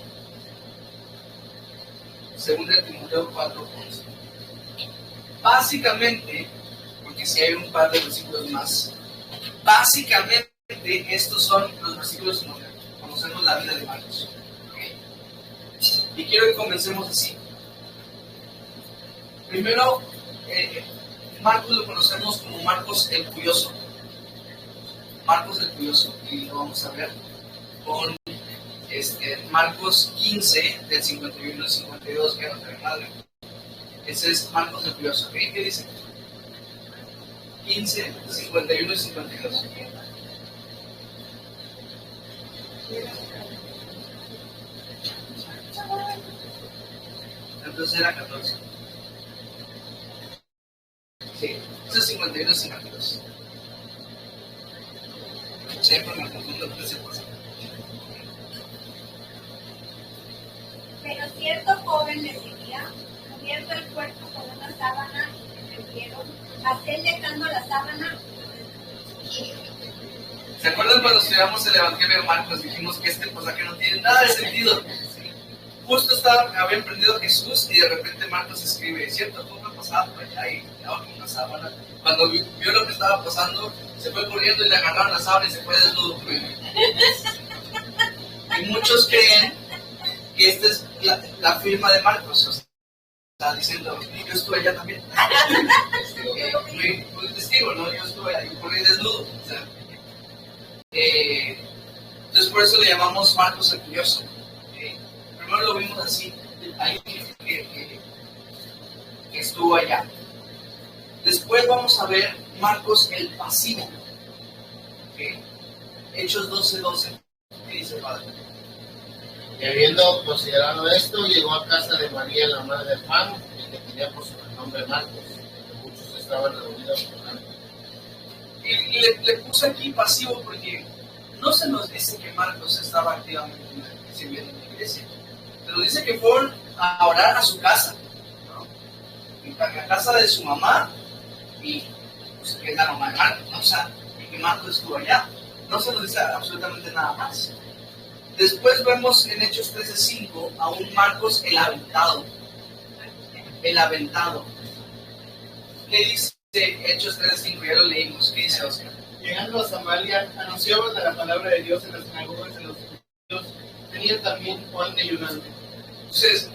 2 de Timoteo 4:11. Básicamente, porque si hay un par de versículos más, básicamente estos son los versículos donde conocemos la vida de Marcos. ¿Okay? Y quiero que comencemos así. Primero, Marcos lo conocemos como Marcos el Curioso. Marcos el Curioso, y lo vamos a ver con Marcos 15 del 51 al 52, que no trae madre. Ese es Marcos el Curioso. ¿Okay? ¿Qué dice? 15, 51 y 52. Entonces era 14. Sí, eso es 51 y 52. Siempre me confundo con ese pasaje. Pero cierto joven le seguía, cubierto el cuerpo con una sábana, y le prendieron, hasta él dejando la sábana. ¿Se acuerdan cuando estudiamos el Evangelio de Marcos? Dijimos que este pasaje no tiene nada de sentido. Justo había emprendido a Jesús y de repente Marcos escribe, cierto joven pasaba por allá y quedaba con una sábana. Cuando vio lo que estaba pasando, se fue corriendo y le agarraron la sábana y se fue desnudo. Y muchos creen que esta es la firma de Marcos. O sea, está diciendo, yo estuve allá también. Fui testigo, ¿no? Yo estuve ahí, corrí desnudo. O sea, entonces por eso le llamamos Marcos el Curioso. Primero lo vimos así, hay que estuvo allá. Después vamos a ver Marcos el Pasivo. Hechos 12:12. ¿Qué dice el Padre? Y habiendo considerado esto, llegó a casa de María, la madre de Juan, el que tenía por nombre Marcos, que muchos estaban reunidos con él. Y le puse aquí pasivo porque no se nos dice que Marcos estaba activamente sirviendo en la iglesia. Se nos dice que fueron a orar a su casa, ¿no? Y a la casa de su mamá, y pues, que es la mamá de Marcos, ¿no? O sea, y que Marcos estuvo allá. No se nos dice absolutamente nada más. Después vemos en Hechos 13:5 a un Marcos el Aventado. El Aventado. ¿Qué dice Hechos 13:5? Ya lo leímos. ¿Qué dice Oscar? Llegando a Samaria, anunciaban la palabra de Dios en las sinagogas de los judíos. Tenía también Juan de ayudante. Entonces,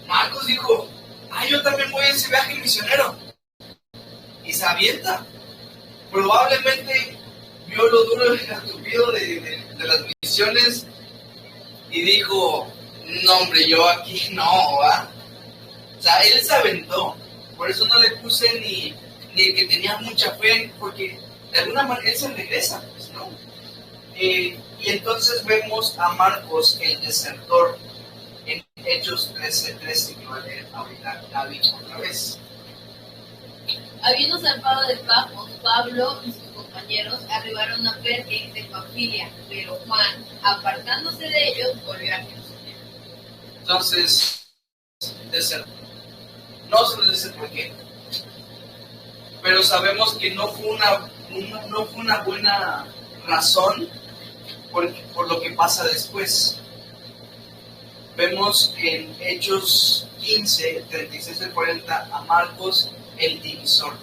Marcos dijo, yo también voy a ese viaje misionero. Y se avienta. Probablemente vio lo duro y tupido de las misiones y dijo, no hombre, yo aquí no, ¿va? O sea, él se aventó. Por eso no le puse ni que tenía mucha fe, porque de alguna manera él se regresa, pues, ¿no? Y Y entonces vemos a Marcos, el desertor, en Hechos 13:13, que va a leer ahorita David otra vez. Habiendo zarpado de Pafos, Pablo y sus compañeros arribaron a Perge de Panfilia, pero Juan, apartándose de ellos, volvió a Jerusalén. Entonces, desertor. No se nos dice por qué, pero sabemos que no fue una buena razón por lo que pasa después. Vemos en Hechos 15, 36 al 40 a Marcos el divisor.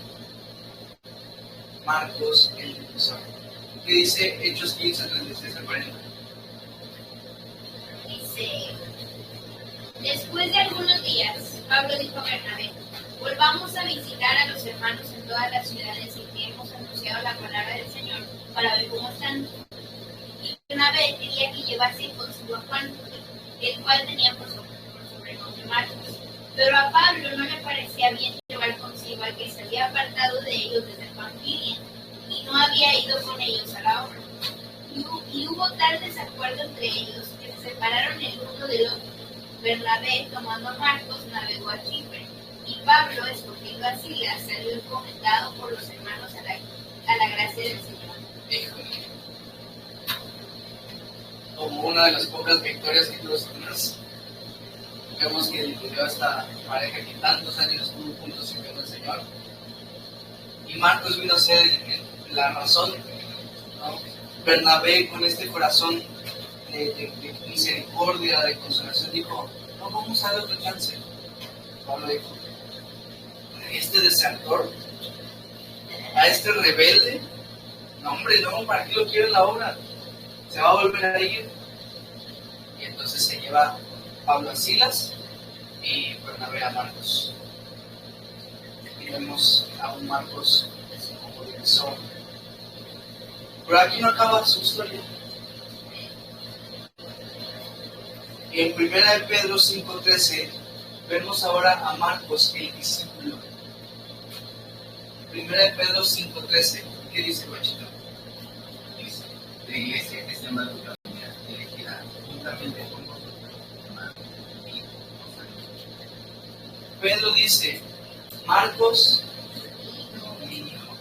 Marcos el divisor. ¿Qué dice Hechos 15, 36 al 40? Dice, después de algunos días, Pablo dijo a Bernabé, volvamos a visitar a los hermanos en todas las ciudades en que hemos anunciado la palabra del Señor, para ver cómo están. Y Bernabé quería que llevasen consigo a Juan, el cual tenía por sobrenombre Marcos. Pero a Pablo no le parecía bien llevar consigo al que se había apartado de ellos desde Panfilia, y no había ido con ellos a la obra. Y hubo tal desacuerdo entre ellos que se separaron el uno del otro. Bernabé, tomando a Marcos, navegó a Chipre, y Pablo, escogiendo a Silas, salió encomendado por los hermanos a la gracia del Señor. Híjole. Como una de las pocas victorias que tuvo Satanás. Vemos que lideró a esta pareja que tantos años estuvo juntos sirviendo al Señor. Y Marcos vino a ser la razón, ¿no? Bernabé, con este corazón de misericordia, de consolación, dijo, no, vamos a darle otro chance. Pablo dijo, a este desertor, a este rebelde, no hombre, no, ¿para qué lo quiere en la obra? Se va a volver a ir. Y entonces se lleva Pablo a Silas y Bernabé a Marcos. Y vemos a un Marcos como divisor. Pero aquí no acaba su historia. En 1 Pedro 5:13 vemos ahora a Marcos, el discípulo. 1 Pedro 5:13, ¿qué dice Guachito? Dice, la iglesia que se madura, elegirá juntamente con vosotros, hermanos, y Pedro dice, Marcos, mi hijo.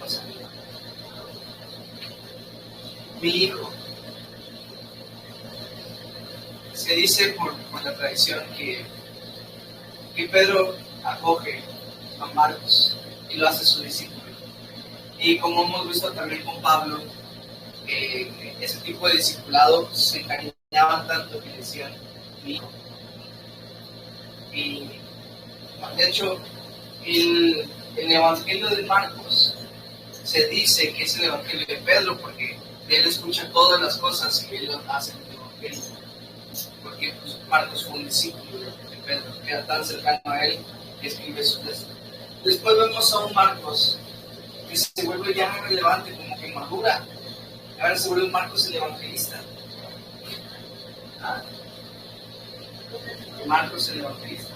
O sea, mi hijo. Se dice por la tradición que Pedro acoge a Marcos y lo hace su discípulo. Y como hemos visto también con Pablo, ese tipo de discipulado se encariñaban tanto que decían mi hijo. Y de hecho, el evangelio de Marcos se dice que es el evangelio de Pedro porque él escucha todas las cosas que él hace en el evangelio. Porque pues, Marcos fue un discípulo de Pedro, que era tan cercano a él que escribe su texto. Después vemos a un Marcos que se vuelve ya muy relevante, como que madura. Ahora se vuelve Marcos el evangelista. Marcos el evangelista.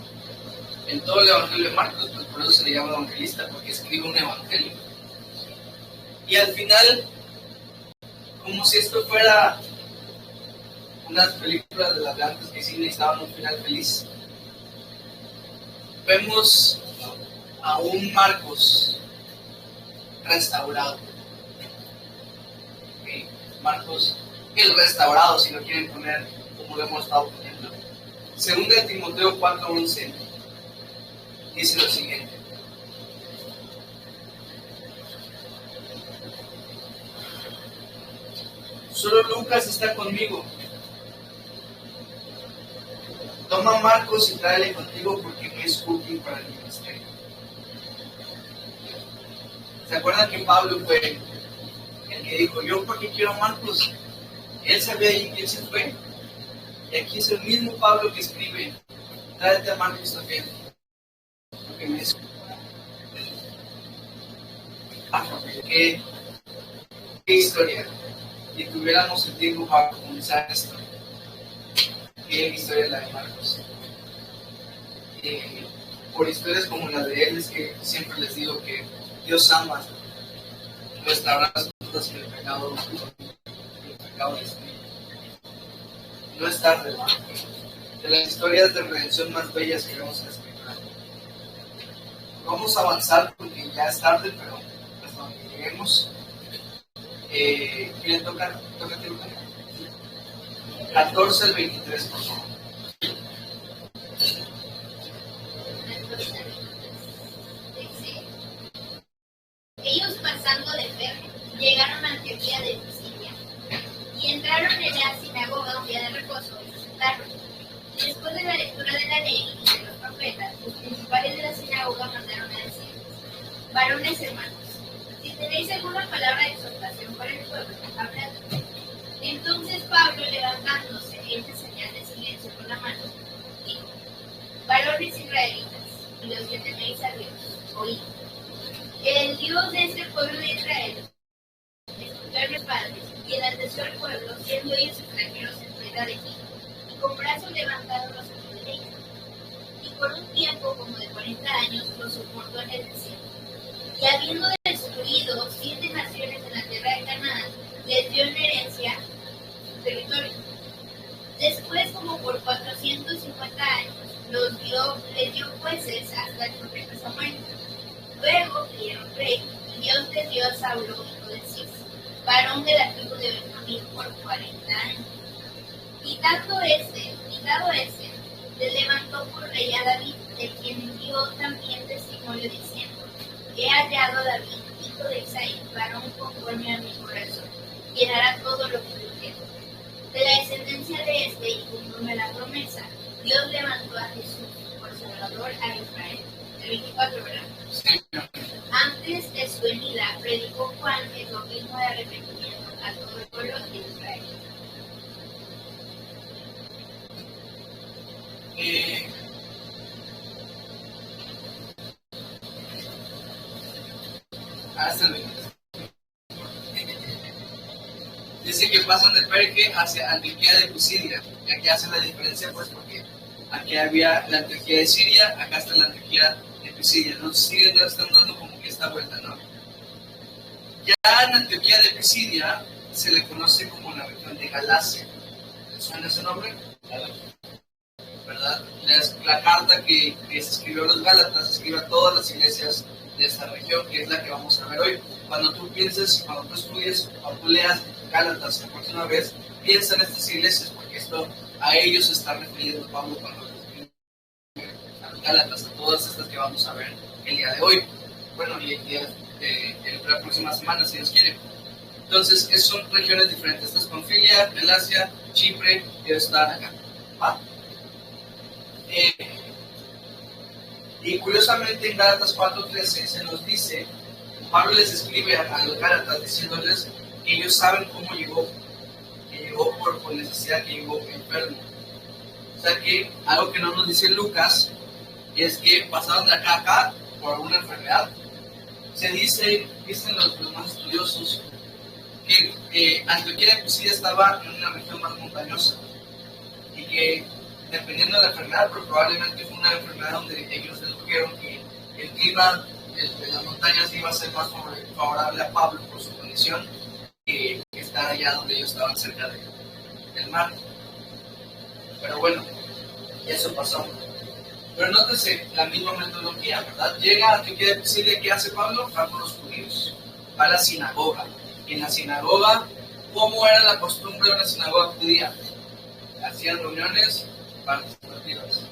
En todo el evangelio de Marcos, pues por eso se le llama evangelista, porque escribe un evangelio. Y al final, como si esto fuera unas películas de las de antes que sí necesitaban un final feliz, vemos a un Marcos restaurado. ¿Okay? Marcos el restaurado, si lo quieren poner como lo hemos estado poniendo. Segunda de Timoteo 4:11 dice lo siguiente: solo Lucas está conmigo. Toma a Marcos y tráele contigo porque me es útil para el ministerio. ¿Se acuerdan que Pablo fue el que dijo, yo porque quiero a Marcos? Él sabía ahí que él se fue. Y aquí es el mismo Pablo que escribe, tráete a Marcos también, porque me es útil. ¿Qué historia? Si tuviéramos el tiempo para comenzar esto, qué historia es la de Marcos. Por historias como la de él, es que siempre les digo que Dios ama restaurar las cosas que el pecado acaba de escribir. No es tarde, hermano. De las historias de redención más bellas que vemos en la Escritura. Vamos a avanzar porque ya es tarde, pero hasta donde lleguemos. ¿Quién toca? Tócate, Lucas. 14 al 23, por favor. Dice, ellos pasando de Perge llegaron a Antioquía de Pisidia y entraron en la sinagoga un día de reposo y se sentaron. Después de la lectura de la ley y de los profetas, los principales de la sinagoga mandaron a decir: varones hermanos, si tenéis alguna palabra de exhortación para el pueblo, hablad. Entonces Pablo, levantándose, hizo señal de silencio con la mano, dijo: varones israelitas, y los que teméis a Dios, oíd. El Dios de este pueblo de Israel escogió a mis padres y enalteció al pueblo, siendo ellos extranjeros en tierra de Egipto, y con brazos levantados los sacó de ella. Y por un tiempo como de 40 años los soportó en el desierto. Y habiendo destruido 7 naciones en la tierra de Canaán, les dio en herencia su territorio. Después, como por 450 años, les dio jueces hasta el profeta Samuel. Luego pidieron rey, y Dios les dio a Saulo, hijo de Cis, varón de la tribu de Benjamín, por 40 años. Quitado este, le levantó por rey a David, de quien dio también testimonio diciendo: he hallado a David, hijo de Isaí, varón conforme a mi corazón, y hará todo lo que yo quiero. De la descendencia de este, y conforme a la promesa, Dios levantó a Jesús por Salvador a Israel. El 24, ¿verdad? Sí. Antes de su venida, predicó Juan el bautismo de arrepentimiento a todo el pueblo de Israel. Hasta el 23. Dice que pasan de Perge hacia Antioquía de Pisidia. Y aquí hacen la diferencia, pues, porque aquí había la Antioquía de Siria, acá está la Antioquía de Pisidia. No siguen están dando como que esta vuelta, ¿no? Ya en Antioquía de Pisidia se le conoce como la región de Galacia. ¿Les suena ese nombre? ¿Verdad? La carta que se escribió a los Gálatas se escribe a todas las iglesias de esta región, que es la que vamos a ver hoy. Cuando tú pienses, cuando tú estudies, cuando tú leas Gálatas por próxima vez, piensa en estas iglesias, porque esto a ellos se está refiriendo Pablo cuando escribe a los Gálatas, a todas estas que vamos a ver el día de hoy. Bueno, y el día de la próxima semana, si Dios quiere. Entonces, son regiones diferentes. Esta es Panfilia, Galacia, Chipre, y están acá. ¿Va? Y curiosamente en Gálatas 4:13 se nos dice, Pablo les escribe a los Gálatas diciéndoles que ellos saben cómo llegó, que llegó por necesidad, que llegó enfermo. O sea que algo que no nos dice Lucas es que pasaron de acá a acá por alguna enfermedad. Se dice, dicen los más estudiosos, que Antioquía de Pisidia estaba en una región más montañosa y que dependiendo de la enfermedad, pero probablemente fue una enfermedad donde ellos dedujeron que el clima de las montañas iba a ser más favorable a Pablo por su condición que estar allá donde ellos estaban cerca del mar. Pero bueno, eso pasó. Pero nótese la misma metodología, ¿verdad? Llega a Antioquía de Pisidia, ¿qué hace Pablo? Va con los judíos, va a la sinagoga. Y en la sinagoga, ¿cómo era la costumbre de una sinagoga judía? Hacían reuniones participativas.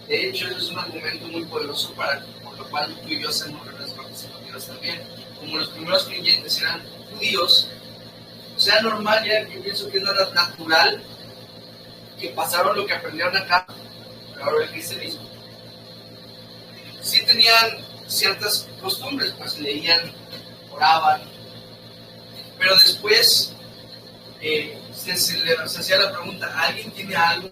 De hecho, eso es un argumento muy poderoso por lo cual tú y yo hacemos reuniones participativas también. Como los primeros creyentes eran judíos, o sea, normal, ya yo pienso que es nada natural que pasaron lo que aprendieron acá, pero ahora el cristianismo. Sí tenían ciertas costumbres, pues leían, oraban, pero después se hacía la pregunta, ¿alguien tiene algo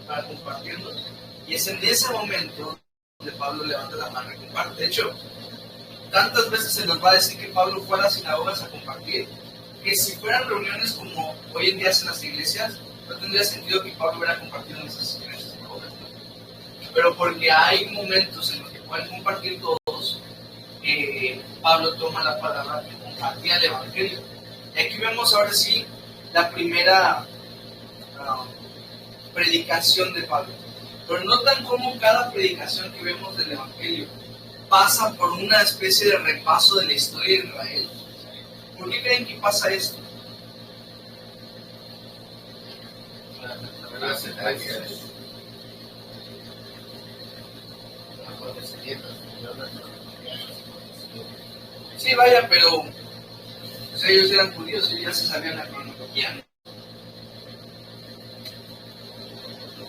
para compartirnos? Y es en ese momento donde Pablo levanta la mano y comparte. De hecho, tantas veces se nos va a decir que Pablo fue a las sinagogas a compartir, que si fueran reuniones como hoy en día hacen las iglesias, no tendría sentido que Pablo hubiera compartido en esas sinagogas, ¿no? Pero porque hay momentos en los que pueden compartir todos, Pablo toma la palabra y compartía el evangelio. Y aquí vemos ahora sí la primera predicación de Pablo. Pero notan cómo cada predicación que vemos del Evangelio pasa por una especie de repaso de la historia de Israel. ¿Por qué creen que pasa esto? Sí, vaya, pero pues ellos eran judíos y ya se sabían la cronología, ¿no?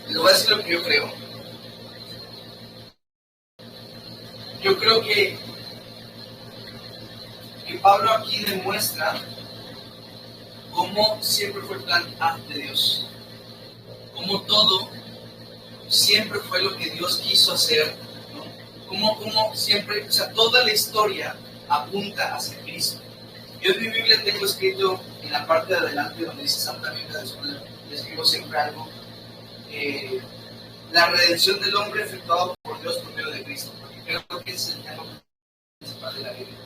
Les voy a decir lo que yo creo. Yo creo que Pablo aquí demuestra cómo siempre fue el plan A de Dios. Cómo todo siempre fue lo que Dios quiso hacer, ¿no? Cómo siempre, o sea, toda la historia apunta hacia Cristo. Yo en mi Biblia tengo escrito en la parte de adelante donde dice Santa Biblia de Escuela, le escribo siempre algo. La redención del hombre efectuada por Dios por medio de Cristo, porque creo que es el tema principal de la Biblia.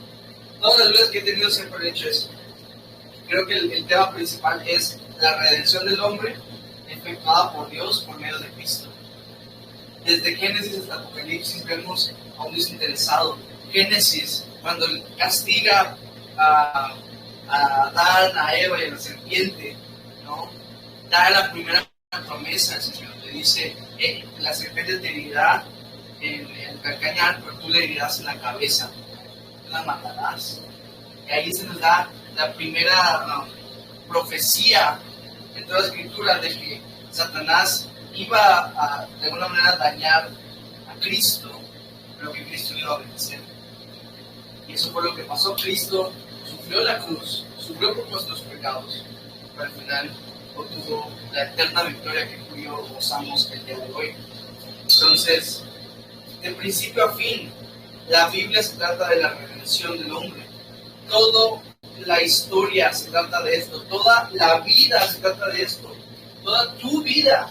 Todas las veces que he tenido siempre he hecho eso. Creo que el tema principal es la redención del hombre efectuada por Dios por medio de Cristo. Desde Génesis hasta Apocalipsis vemos a un Dios interesado. Génesis, cuando castiga a Adán, a Eva y a la serpiente, ¿no? Da la primera promesa al Señor. Le dice, la serpiente te herirá en el calcañar, pero tú le herirás en la cabeza, tú la matarás. Y ahí se nos da la primera profecía en toda la escritura de que Satanás iba a de alguna manera dañar a Cristo, pero que Cristo iba a vencer. Y eso fue lo que pasó. Cristo sufrió la cruz, sufrió por nuestros pecados, pero al final obtuvo la eterna victoria que tú y yo gozamos el día de hoy. Entonces, de principio a fin, la Biblia se trata de la redención del hombre. Toda la historia se trata de esto, toda la vida se trata de esto, toda tu vida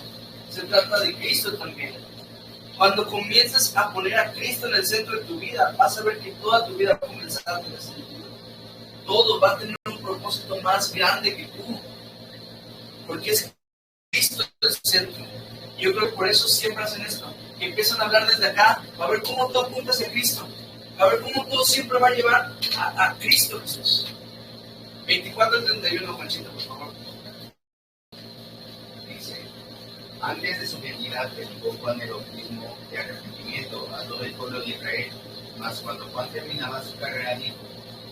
se trata de Cristo también. Cuando comienzas a poner a Cristo en el centro de tu vida, vas a ver que toda tu vida va a comenzar a tener sentido. Todo va a tener un propósito más grande que tú, porque es Cristo el centro. Yo creo que por eso siempre hacen esto, que empiezan a hablar desde acá, va a ver cómo todo apunta hacia Cristo, va a ver cómo todo siempre va a llevar a Cristo Jesús. 24:31, Juanchito, por favor. Dice, antes de su venida predicó Juan el bautismo de arrepentimiento a todo el pueblo de Israel, mas cuando Juan terminaba su carrera dijo,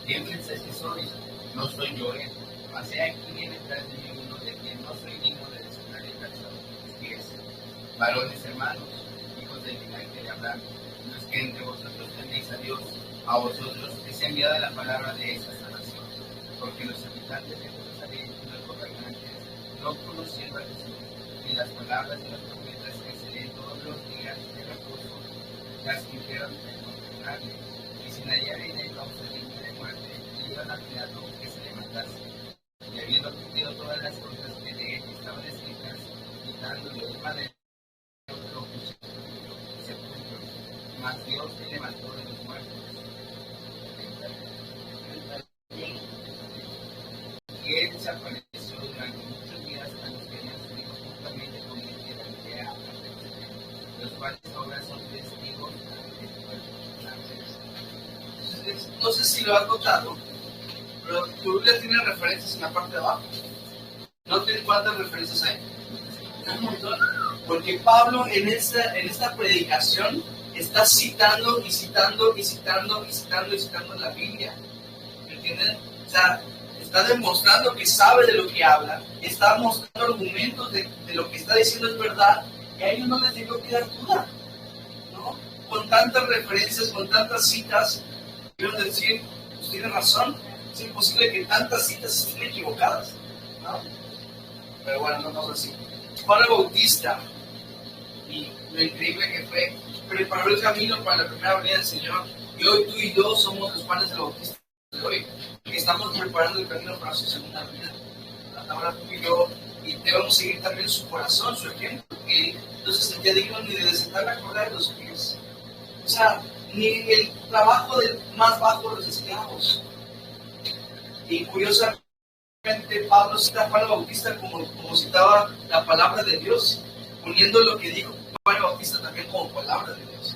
¿quién pensáis que soy? No soy yo él, mas he aquí viene detrás de mí uno de quien no soy digno de desatar el calzado de sus pies. Varones hermanos, hijos del linaje de Abraham, los que entre vosotros tenéis a Dios, a vosotros es enviada la palabra de esta salvación, porque los habitantes de Jerusalén y los gobernantes no conocieron a Jesús, y las palabras de los profetas que se leen todos los días de reposo las cumplieron en condenarle, y sin hallar en él causa digna de muerte, le iban a Pilato que se le matase. Y habiendo cumplido todas las cosas que de él estaban escritas, quitándole el madero, lo puso en sepulcro, mas Dios le levantó de los muertos. Y él desapareció durante muchos días a los que habían subido juntamente con él de Galilea a Jerusalén, los cuales ahora son testigos del pueblo. No sé si lo has notado, pero tu Biblia tiene referencias en la parte de abajo. ¿Noten cuántas referencias hay? Un montón. Porque Pablo en esta predicación está citando y citando y citando y citando y citando la Biblia. ¿Me entienden? O sea, está demostrando que sabe de lo que habla, está mostrando argumentos de lo que está diciendo es verdad, y a ellos no les llegó a quedar duda, ¿no? Con tantas referencias, con tantas citas, quiero decir, pues tiene razón, es imposible que tantas citas estén equivocadas, ¿no? Pero bueno, no pasa así. Juan el Bautista, y lo increíble que fue, preparó el camino para la primera venida del Señor, y hoy tú y yo somos los Juanes del Bautista de hoy, que estamos preparando el camino para su segunda vida. Ahora tú y yo, y debemos seguir también su corazón, su ejemplo, que no se sentía digno ni de desatar la correa de los pies. O sea, ni el trabajo del más bajo de los esclavos. Y curiosamente, Pablo cita a Juan el Bautista como citaba la palabra de Dios, poniendo lo que dijo Juan el Bautista también como palabra de Dios.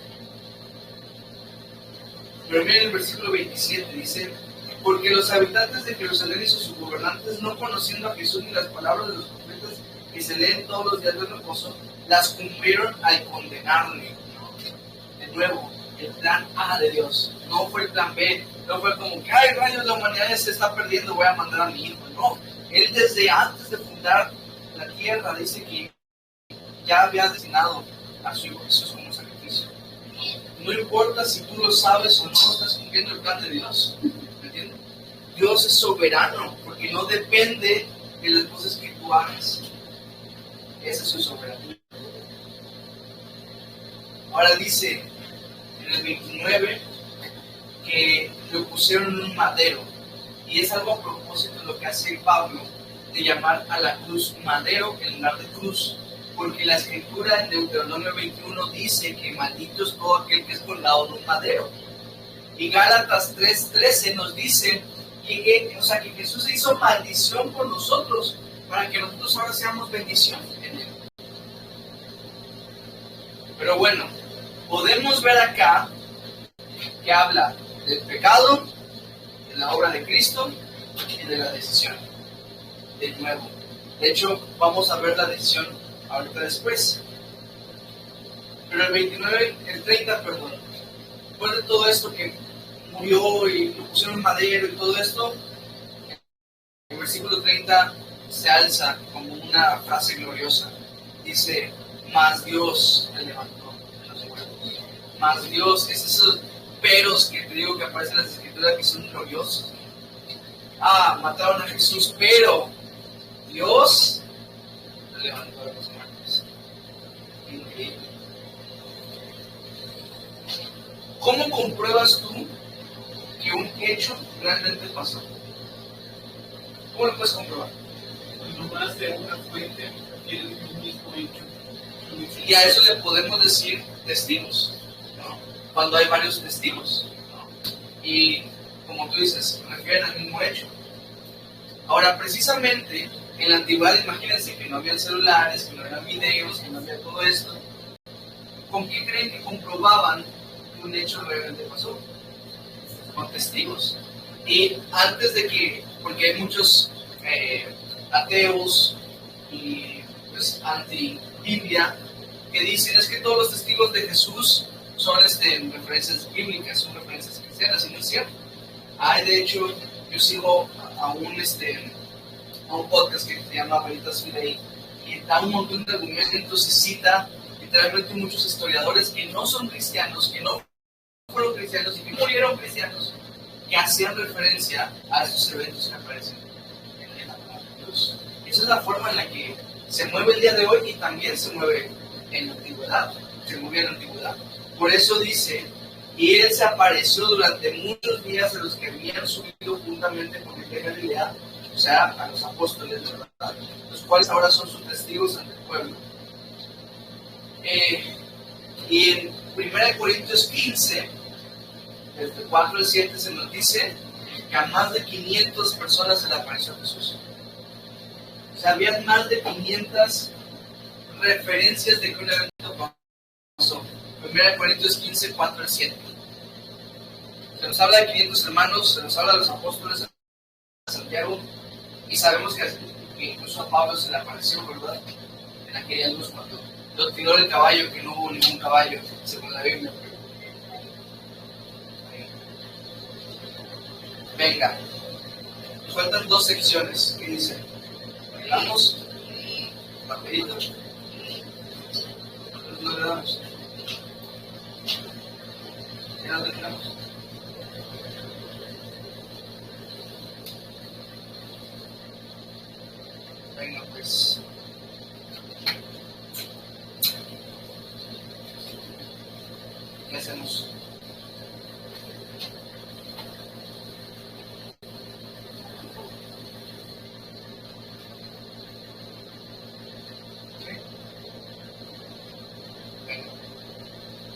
Pero miren el versículo 27, dice: porque los habitantes de Jerusalén y sus gobernantes, no conociendo a Jesús ni las palabras de los profetas que se leen todos los días del reposo, las cumplieron al condenarle. De nuevo, el plan A de Dios, no fue el plan B, no fue como que, ay rayos, la humanidad se está perdiendo, voy a mandar a mi hijo. No, él desde antes de fundar la tierra dice que ya había destinado a su hijo Jesús como sacrificio. No importa si tú lo sabes o no, estás cumpliendo el plan de Dios. ¿Me entiendes? Dios es soberano, porque no depende de las cosas que tú hagas. Esa es su soberanía. Ahora dice en el 29 que lo pusieron en un madero, y es algo a propósito de lo que hace Pablo de llamar a la cruz madero en lugar de cruz, porque la escritura en Deuteronomio 21 dice que maldito es todo aquel que es colgado en un madero, y Gálatas 3:13 nos dice que Jesús se hizo maldición por nosotros para que nosotros ahora seamos bendición en él. Pero bueno, podemos ver acá que habla del pecado, de la obra de Cristo y de la decisión. De nuevo. De hecho, vamos a ver la decisión ahorita después. Pero el 30, después de todo esto que murió y lo pusieron en madero y todo esto, el versículo 30 se alza como una frase gloriosa. Dice: mas Dios le levantó de los muertos. Mas Dios, es esos peros que te digo que aparecen en las escrituras que son gloriosos. Mataron a Jesús, pero Dios le levantó de los muertos. Increíble. ¿Cómo compruebas tú que un hecho realmente pasó? ¿Cómo lo puedes comprobar? Nomás de una fuente que es el mismo hecho. Y a eso le podemos decir testigos, ¿no? Cuando hay varios testigos, ¿no? Y como tú dices, refieren al mismo hecho. Ahora, precisamente en la antigüedad, imagínense que no había celulares, que no había videos, que no había todo esto. ¿Con qué creen que comprobaban que un hecho realmente pasó? Con testigos. Y antes de que, porque hay muchos ateos y pues anti-Biblia que dicen es que todos los testigos de Jesús son referencias bíblicas, son referencias cristianas, y no es cierto. De hecho, yo sigo a un podcast que se llama Veritas Fidei, y da un montón de argumentos y cita literalmente muchos historiadores que no son cristianos, que no fueron cristianos y que murieron cristianos, que hacían referencia a esos eventos que aparecen en la palabra de Dios. Esa es la forma en la que se mueve el día de hoy, y también se mueve en la antigüedad. Se movía en la antigüedad. Por eso dice: y él se apareció durante muchos días a los que habían subido juntamente con el de Galilea, o sea, a los apóstoles de verdad, los cuales ahora son sus testigos ante el pueblo. Y en 1 Corintios 15, desde 4 al 7, se nos dice que a más de 500 personas se le apareció a Jesús. O sea, había más de 500 referencias de que un evento pasó. 1 Corintios 15, 4 al 7. Se nos habla de 500 hermanos, se nos habla de los apóstoles de Santiago, y sabemos que incluso a Pablo se le apareció, ¿verdad? En aquella luz cuando lo tiró el caballo, que no hubo ningún caballo, según la Biblia. Venga, nos faltan 2 secciones. ¿Qué dice? Bailamos, rapidito. Nos quedamos. ¿Ya nos terminamos? Venga, pues. ¿Qué hacemos?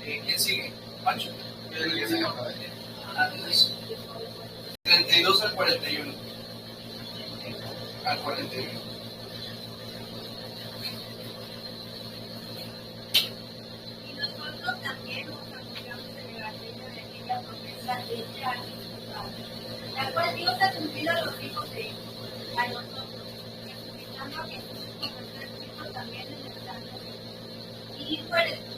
¿Quién sigue? Pancho. Yo digo que sigue. Antes de eso. 32 al 41. al 41. Y nosotros también nos apoyamos en el evangelio de aquella promesa hecha a nuestros padres, la cual Dios ha cumplido a los hijos de ellos, a nosotros, resucitando a Jesús como está escrito también en el Salmo. Y hijo eres tú,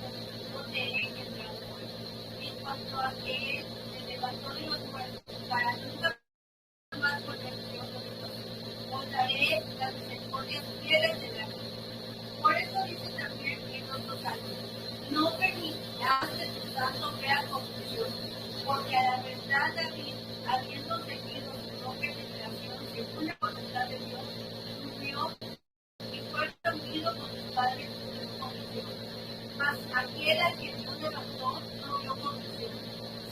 no te he engendrado hoy. En cuanto a que Él se levantó de los muertos para nunca más volver a Dios, os daré las misericordias fieles de la vida. Por eso dice también en otros salmos, no permitas que tu santo vea confusión, porque a la verdad David, habiendo seguido su propia generación según la voluntad de Dios, sufrió y fue reunido con sus padres en confusión. Mas aquel a quien Dios levantó no vio confusión.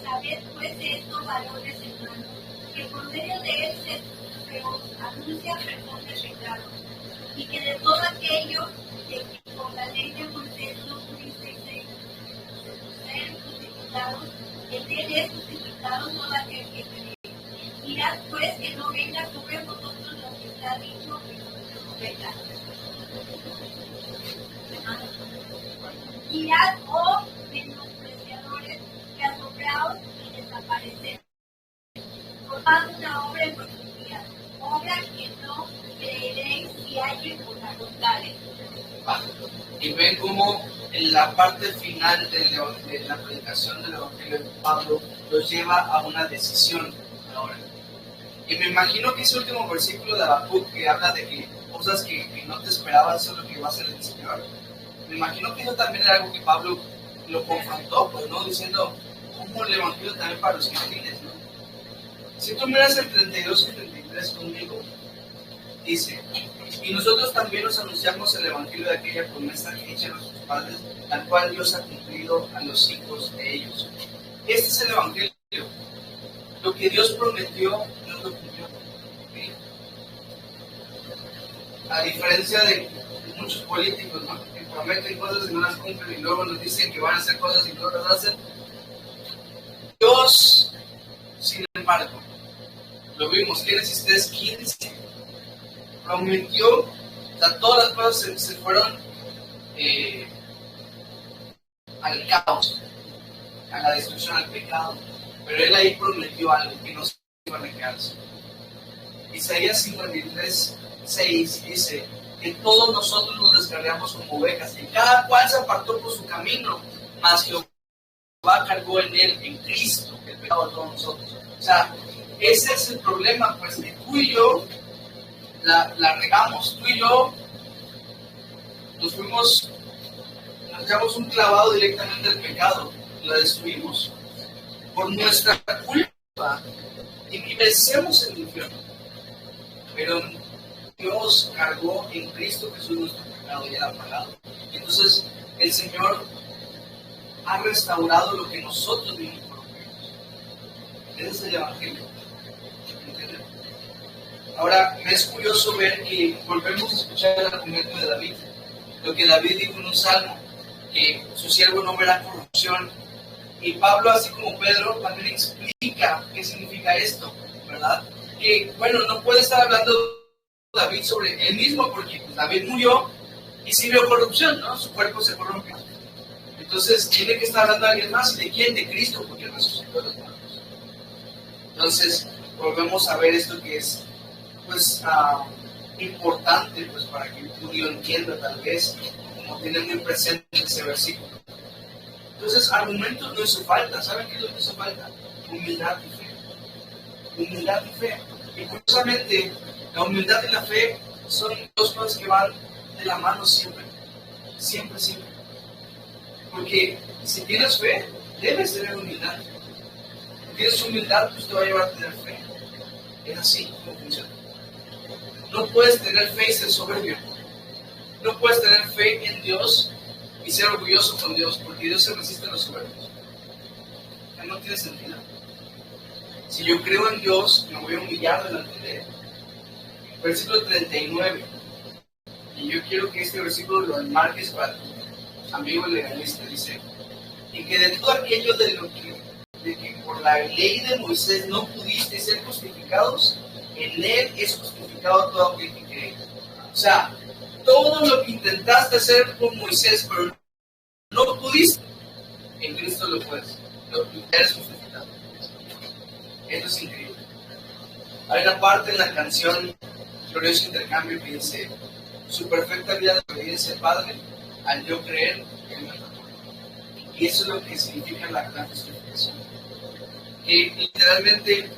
Sabed pues de estos valores, hermanos, que por medio de él se os anuncia perdón de pecados, y que de todo aquello de que por la ley de Moisés no pudisteis ser justificados, en él es justificado todo aquel que cree. Mirad pues que no venga sobre vosotros lo que está dicho en los profetas. Mirad, oh menospreciadores, que asombraos y desapareced. Formad una obra en vuestros días, obra que no creeréis si hay por la contraria. Y ven cómo en la parte final de la predicación del Evangelio de Pablo los lleva a una decisión ahora. Y me imagino que ese último versículo de Habacuc que habla de que cosas que no te esperabas, eso es lo que va a hacer el Señor. Me imagino que eso también era algo que Pablo lo confrontó, pues, ¿no? Diciendo, ¿cómo el Evangelio también para los gentiles, ¿no? Si tú miras el 32 y 33 conmigo, dice, y nosotros también nos anunciamos el Evangelio de aquella promesa que hecha a nuestros padres, al cual Dios ha cumplido a los hijos de ellos. Este es el Evangelio. Lo que Dios prometió, Dios lo cumplió. ¿Sí? A diferencia de muchos políticos, ¿no? Que prometen cosas y no las cumplen y luego nos dicen que van a hacer cosas y no las hacen. Dios, sin embargo, lo vimos, Génesis 3:15, prometió, o sea, todas las cosas se fueron al caos, a la destrucción, al pecado, pero él ahí prometió algo que no se iba a negarse. Isaías 53:6 dice que todos nosotros nos descarriamos como ovejas, y cada cual se apartó por su camino, mas Jehová cargó en él, en Cristo, el pecado de todos nosotros. O sea, ese es el problema, pues que tú y yo la regamos, tú y yo nos echamos un clavado directamente al pecado, la destruimos por nuestra culpa y merecemos el infierno. Pero Dios cargó en Cristo Jesús nuestro pecado y ha pagado. Entonces el Señor ha restaurado lo que nosotros vimos por los pecados. Ese es el Evangelio. ¿Entienden? Ahora, es curioso ver que volvemos a escuchar el argumento de David. Lo que David dijo en un salmo, que su siervo no verá corrupción. Y Pablo, así como Pedro, también explica qué significa esto, ¿verdad? Que, bueno, no puede estar hablando David sobre él mismo, porque pues, David murió y sí vio corrupción, ¿no? Su cuerpo se corrompió. Entonces, tiene que estar hablando de alguien más. ¿Y de quién? De Cristo, porque resucitó de los muertos. Entonces, volvemos a ver esto que es, pues, importante, pues, para que el judío entienda, tal vez, como tiene muy presente ese versículo. Entonces, argumentos no hizo falta. ¿Saben qué es lo que hizo falta? Humildad y fe. Humildad y fe. Y curiosamente, la humildad y la fe son dos cosas que van de la mano siempre. Siempre, siempre. Porque si tienes fe, debes tener humildad. Si tienes humildad, pues te va a llevar a tener fe. Es así como funciona. No puedes tener fe y ser soberbio. No puedes tener fe en Dios y ser orgulloso con Dios, porque Dios se resiste a los soberbios. Ya no tiene sentido. Si yo creo en Dios, me voy a humillar delante de Él. Versículo 39. Y yo quiero que este versículo lo enmarques para tu amigo legalista. Dice, y que de todo aquello de que por la ley de Moisés no pudiste ser justificados, En Él es justificado todo aquel que cree. O sea, todo lo que intentaste hacer con Moisés, pero no pudiste, en Cristo lo puedes. Ya eres justificado. Esto es increíble. Hay una parte en la canción Glorioso Intercambio que dice: su perfecta vida de obediencia al Padre, al yo creer, Él me amó. Y eso es lo que significa la justificación. Que literalmente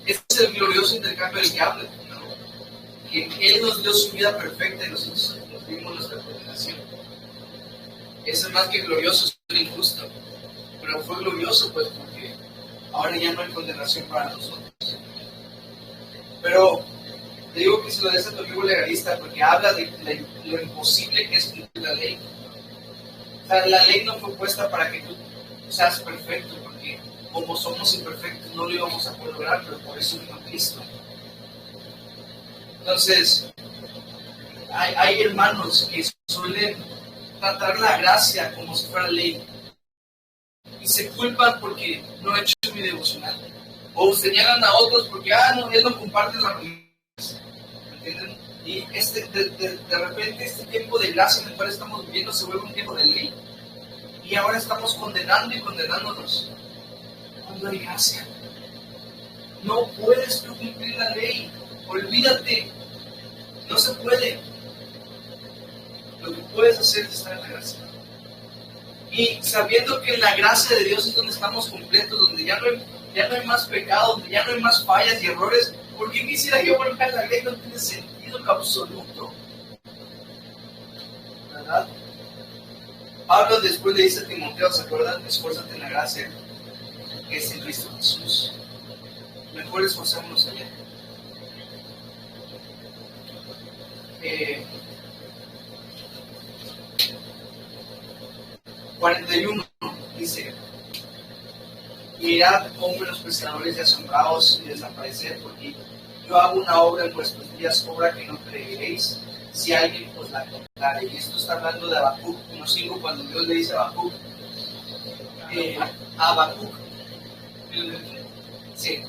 ese es el glorioso intercambio del que habla, ¿no? Que Él nos dio su vida perfecta y nosotros nos dimos nuestra condenación. Eso es más que glorioso, es injusto. Pero fue glorioso, pues, porque ahora ya no hay condenación para nosotros. Pero te digo que se lo des a tu amigo legalista porque habla de lo imposible que es cumplir la ley. O sea, la ley no fue puesta para que tú seas perfecto, porque como somos imperfectos no lo íbamos a poder lograr, pero por eso vino Cristo. Entonces, hay hermanos que suelen tratar la gracia como si fuera ley y se culpan porque no he hecho mi devocional, o señalan a otros porque no, él no comparte las reuniones, ¿entienden? Y de repente este tiempo de gracia en el cual estamos viviendo se vuelve un tiempo de ley y ahora estamos condenando y condenándonos cuando hay gracia. No puedes tú cumplir la ley, olvídate, no se puede. Lo que puedes hacer es estar en la gracia. Y sabiendo que en la gracia de Dios es donde estamos completos, donde ya no hay más pecado, donde ya no hay más fallas y errores, porque quisiera yo volver a la ley, no tiene sentido en absoluto. ¿Verdad? Pablo después le dice a Timoteo, ¿se acuerdan? Esfuérzate en la gracia que es en Cristo Jesús. Mejor esforcémonos allá. 41 dice: mirad cómo los pescadores de asombrados y desaparecer, porque yo hago una obra en vuestros días, obra que no creeréis, si alguien os la contare. Y esto está hablando de Habacuc 1:5, cuando Dios le dice a Habacuc, sí.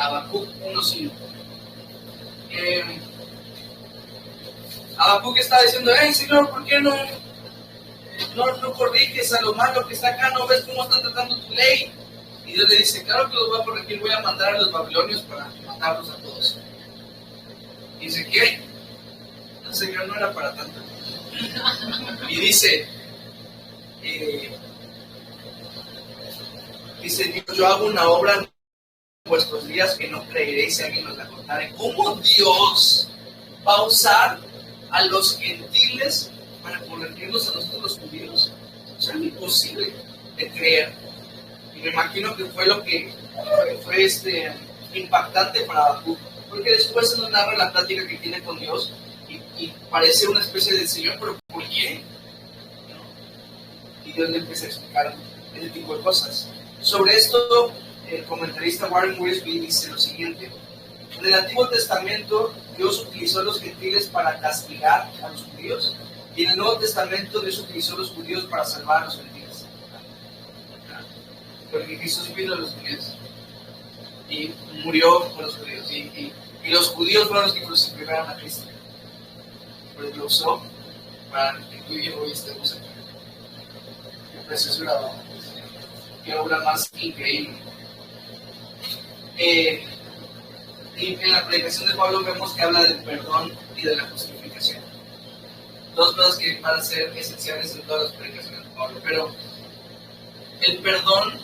Habacuc 1:5. Habacuc está diciendo: Señor, ¿por qué no corriges a lo malo que está acá? ¿No ves cómo están tratando tu ley? Y Dios le dice: claro que los voy a corregir, voy a mandar a los babilonios para matarlos a todos. Y dice: ¿qué? El Señor no era para tanto. Y dice, yo hago una obra en vuestros días que no creeréis si alguien nos la contare. ¿Cómo Dios va a usar a los gentiles para corregirnos a nosotros los judíos? O sea, es imposible de creer. Y me imagino que fue lo que fue impactante para Habacuc, porque después se nos narra la plática que tiene con Dios y parece una especie de: Señor, ¿pero por qué? Y Dios le empieza a explicar ese tipo de cosas. Sobre esto, el comentarista Warren Wiersbe dice lo siguiente: en el Antiguo Testamento Dios utilizó a los gentiles para castigar a los judíos, y en el Nuevo Testamento Dios utilizó a los judíos para salvar a los gentiles. Porque Jesús vino a los judíos y murió por los judíos, y los judíos fueron los que crucificaron a Cristo, pero lo usó para que tú y yo hoy estemos aquí. Qué preciosura, qué obra más increíble. Y en la predicación de Pablo vemos que habla del perdón y de la justificación. Dos cosas que van a ser esenciales en todas las predicaciones de Pablo. Pero el perdón,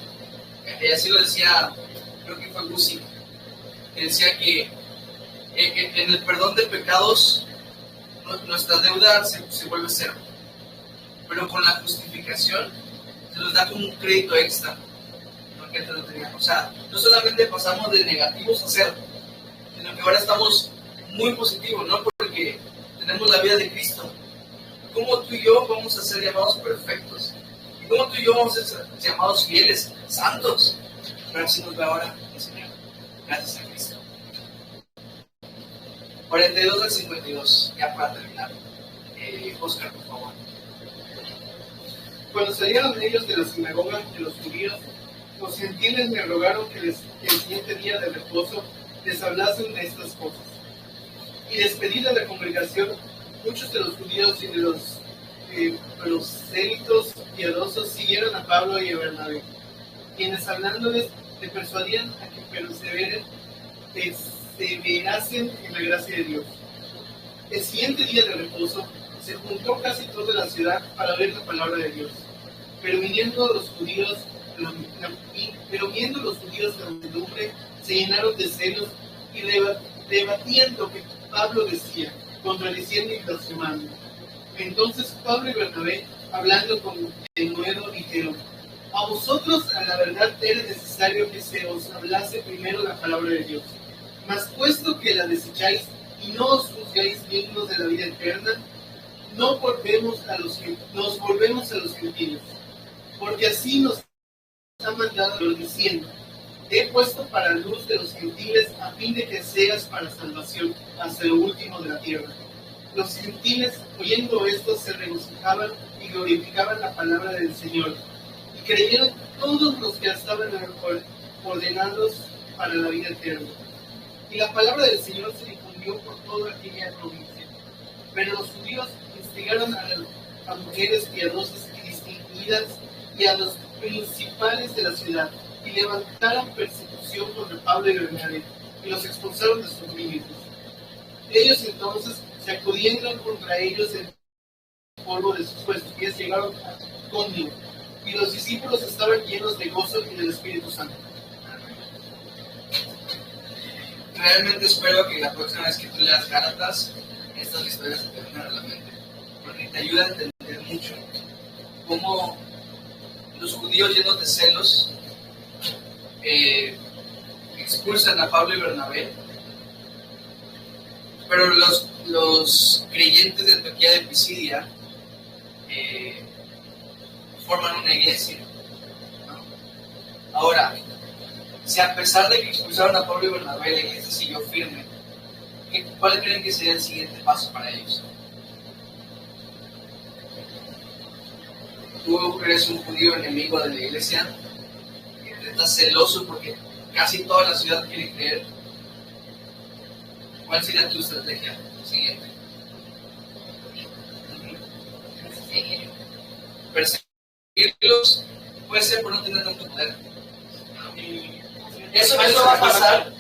así lo decía, creo que fue Gusi, que decía que en el perdón de pecados nuestra deuda se vuelve cero. Pero con la justificación se nos da como un crédito extra, ¿no? Que antes no teníamos. O sea, no solamente pasamos de negativos a cero, sino que ahora estamos muy positivos, ¿no? Porque tenemos la vida de Cristo. ¿Cómo tú y yo vamos a ser llamados perfectos? ¿Y cómo tú y yo vamos a ser llamados fieles, santos? Pero así nos ve ahora el Señor, gracias a Cristo. 42 al 52, ya para terminar. Oscar, por favor. Cuando salieron ellos de la sinagoga de los judíos, los gentiles me rogaron que el siguiente día de reposo les hablasen de estas cosas. Y despedida la congregación, muchos de los judíos y de los prosélitos piadosos siguieron a Pablo y a Bernabé, quienes hablándoles le persuadían a que perseverasen en la gracia de Dios. El siguiente día de reposo se juntó casi toda la ciudad para oír la palabra de Dios. Pero viendo los judíos la muchedumbre, se llenaron de celos y debatían lo que Pablo decía, contradiciendo y blasfemando. Entonces Pablo y Bernabé, hablando con denuedo, dijeron: a vosotros a la verdad era necesario que se os hablase primero la palabra de Dios. Mas puesto que la desecháis y no os juzgáis dignos de la vida eterna, nos volvemos a los gentiles. Porque así nos ha mandado diciendo: he puesto para luz de los gentiles a fin de que seas para salvación hasta lo último de la tierra. Los gentiles, oyendo esto, se regocijaban y glorificaban la palabra del Señor. Y creyeron todos los que estaban ordenados para la vida eterna. Y la palabra del Señor se difundió por toda aquella provincia. Pero los judíos instigaron a mujeres piadosas y distinguidas y a los principales de la ciudad, y levantaron persecución contra Pablo y Bernabé, y los expulsaron de sus límites. Ellos entonces, sacudiendo contra ellos el polvo de sus pies, llegaron a Iconio, y los discípulos estaban llenos de gozo y del Espíritu Santo. Realmente espero que la próxima vez que tú leas Gálatas, estas historias se te vengan a la mente, porque te ayuda a entender mucho cómo los judíos llenos de celos expulsan a Pablo y Bernabé, pero los creyentes de Antioquía de Pisidia forman una iglesia, ¿no? Ahora, si a pesar de que expulsaron a Pablo y Bernabé, la iglesia siguió firme, ¿cuál creen que sería el siguiente paso para ellos? Tú eres un judío enemigo de la iglesia, estás celoso porque casi toda la ciudad quiere creer. ¿Cuál sería tu estrategia siguiente? Perseguirlos puede ser por no tener tanto poder. Eso va a pasar.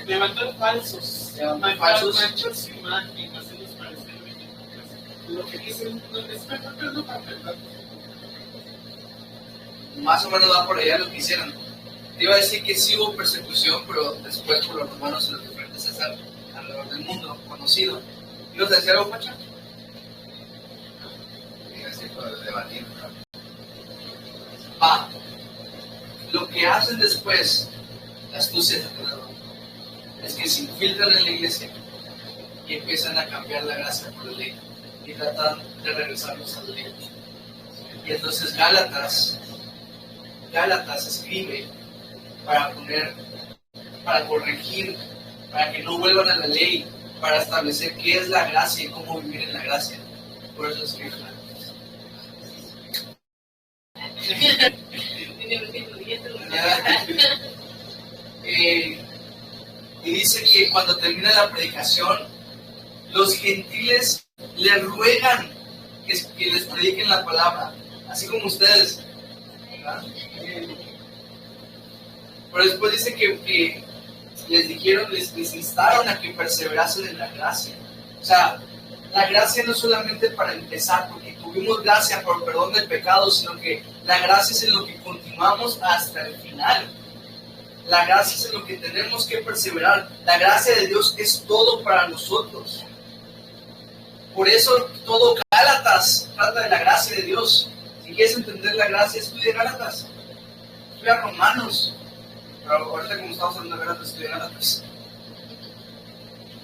Levantar falsos. Manchar su imagen, hacerlos parecer lo que dicen no es verdad, pero no para verdad. Más o menos va por allá lo que hicieron. Te iba a decir que sí hubo persecución, pero después por los romanos y los diferentes César alrededor del mundo conocido. ¿Ibas a decir algo, Pacha? Va. Lo que hacen después, la astucia de Satanás, es que se infiltran en la iglesia y empiezan a cambiar la gracia por la ley y tratan de regresarlos a la ley. Y entonces Gálatas escribe para corregir, para que no vuelvan a la ley, para establecer qué es la gracia y cómo vivir en la gracia. Por eso escribe Gálatas. Y dice que cuando termina la predicación, los gentiles le ruegan que les prediquen la palabra, así como ustedes, ¿verdad? Pero después dice que les dijeron, les instaron a que perseverasen en la gracia. O sea, la gracia no es solamente para empezar, porque tuvimos gracia por perdón del pecado, sino que la gracia es en lo que continuamos hasta el final. La gracia es en lo que tenemos que perseverar. La gracia de Dios es todo para nosotros. Por eso todo Gálatas trata de la gracia de Dios. Si quieres entender la gracia, estudia Gálatas. Estudia Romanos. Pero ahorita como estamos hablando de Gálatas, estudia Gálatas.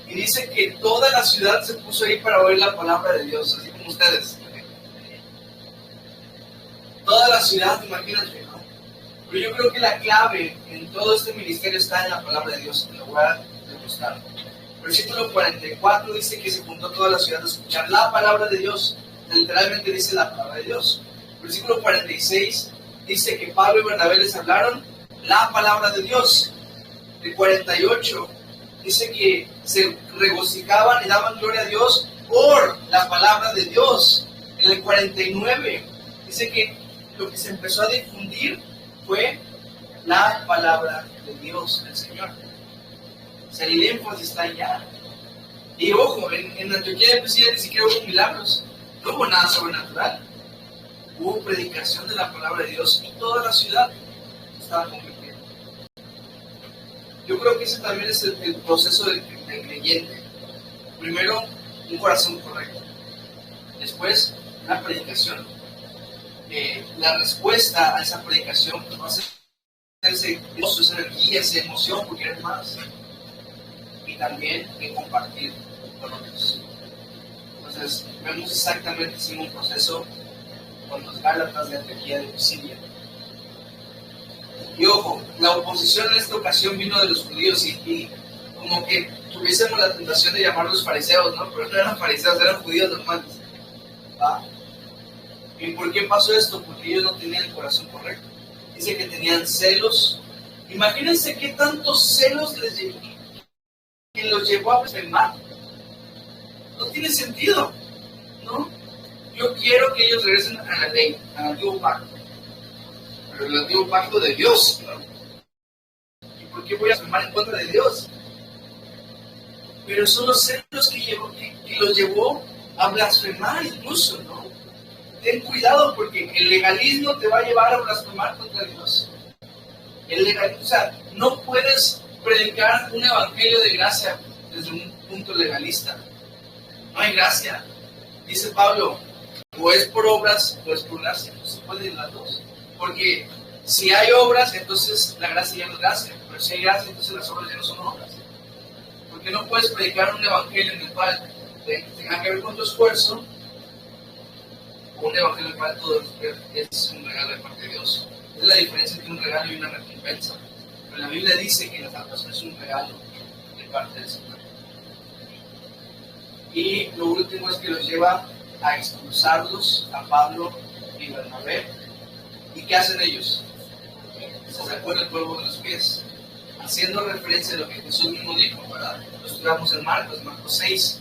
Y dice que toda la ciudad se puso ahí para oír la palabra de Dios, así como ustedes. Toda la ciudad, imagínate, ¿no? Pero yo creo que la clave en todo este ministerio está en la palabra de Dios. Te lo voy a demostrar. Versículo 44 dice que se juntó toda la ciudad a escuchar la palabra de Dios. Literalmente dice la palabra de Dios. Versículo 46 dice que Pablo y Bernabé les hablaron la palabra de Dios. El 48 dice que se regocijaban y daban gloria a Dios por la palabra de Dios. En el 49 dice que lo que se empezó a difundir fue la palabra de Dios, del Señor. O sea, el énfasis está allá. Y ojo, en Antioquía de Pisidia ni siquiera hubo milagros, no hubo nada sobrenatural. Hubo predicación de la palabra de Dios y toda la ciudad estaba convirtiendo. Yo creo que ese también es el proceso del creyente. Primero, un corazón correcto. Después, una predicación. La respuesta a esa predicación va a ser ese gozo, esa energía, esa emoción por querer más. Y también en compartir con otros. Entonces, vemos exactamente el mismo proceso con los Gálatas de Antioquía de Pisidia. Y ojo, la oposición en esta ocasión vino de los judíos y como que tuviésemos la tentación de llamarlos fariseos, ¿no? Pero no eran fariseos, eran judíos normales. ¿Va? ¿Y por qué pasó esto? Porque ellos no tenían el corazón correcto. Dice que tenían celos. Imagínense qué tantos celos que los llevó a blasfemar. No tiene sentido, ¿no? Yo quiero que ellos regresen a la ley, al antiguo pacto. Pero el antiguo pacto de Dios, ¿no? ¿Y por qué voy a blasfemar en contra de Dios? Pero son los celos que los llevó a blasfemar incluso, ¿no? Ten cuidado porque el legalismo te va a llevar a blasfemar contra Dios. O sea, no puedes predicar un evangelio de gracia desde un punto legalista. No hay gracia. Dice Pablo, o es por obras o es por gracia. No se puede ir las dos. Porque si hay obras, entonces la gracia ya no es gracia. Pero si hay gracia, entonces las obras ya no son obras. Porque no puedes predicar un evangelio en el cual tenga que ver con tu esfuerzo, o un evangelio en el cual todo es un regalo de parte de Dios. Es la diferencia entre un regalo y una recompensa. Pero la Biblia dice que la salvación es un regalo de parte del Señor. Y lo último es que los lleva a expulsarlos a Pablo y Bernabé. ¿Y qué hacen ellos? Se sacudan el polvo de los pies, haciendo referencia a lo que Jesús mismo dijo, ¿verdad? Lo estudiamos en Marcos 6,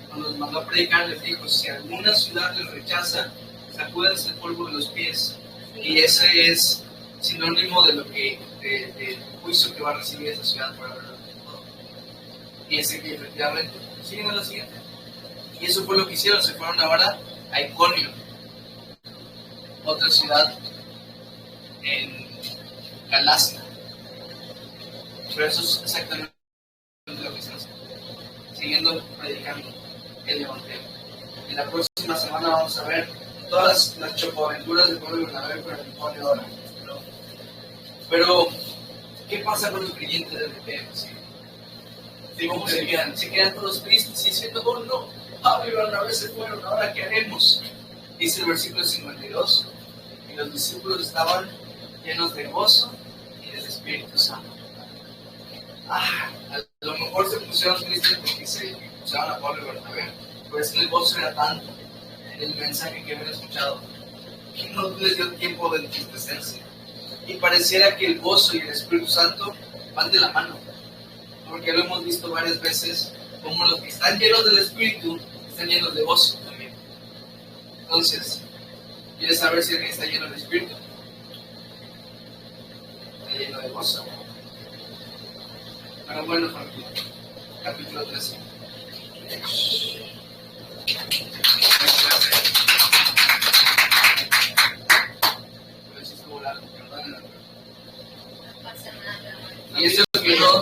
cuando los mandó a predicar, les dijo: si alguna ciudad les rechaza, sacúdense el polvo de los pies. Y ese es sinónimo de lo que del juicio que va a recibir esa ciudad por haberlo hecho todo. Y ese que efectivamente siguen a la siguiente. Y eso fue lo que hicieron. Se fueron ahora a Iconio, otra ciudad en Galacia. Pero eso es exactamente lo que están haciendo, siguiendo predicando el evangelio. En la próxima semana vamos a ver todas las chocoaventuras del pueblo de Bernabé con el Iconio ahora. Pero, ¿qué pasa con los creyentes del Efesios? Digo, se quedan todos tristes y diciendo: oh no, Pablo y Bernabé se fueron, ¿ahora qué haremos? Dice el versículo 52, y los discípulos estaban llenos de gozo y del Espíritu Santo. A lo mejor se pusieron tristes porque se escuchaban a Pablo y Bernabé, pero es que el gozo era tanto el mensaje que habían escuchado que no les dio tiempo de entristecerse. Y pareciera que el gozo y el Espíritu Santo van de la mano, porque lo hemos visto varias veces, como los que están llenos del Espíritu están llenos de gozo también. Entonces, ¿quieres saber si alguien está lleno del Espíritu? Está lleno de gozo. Pero bueno, familia, capítulo 13. Pero sí estuvo largo, perdón. No pasa nada. Y eso es lo que no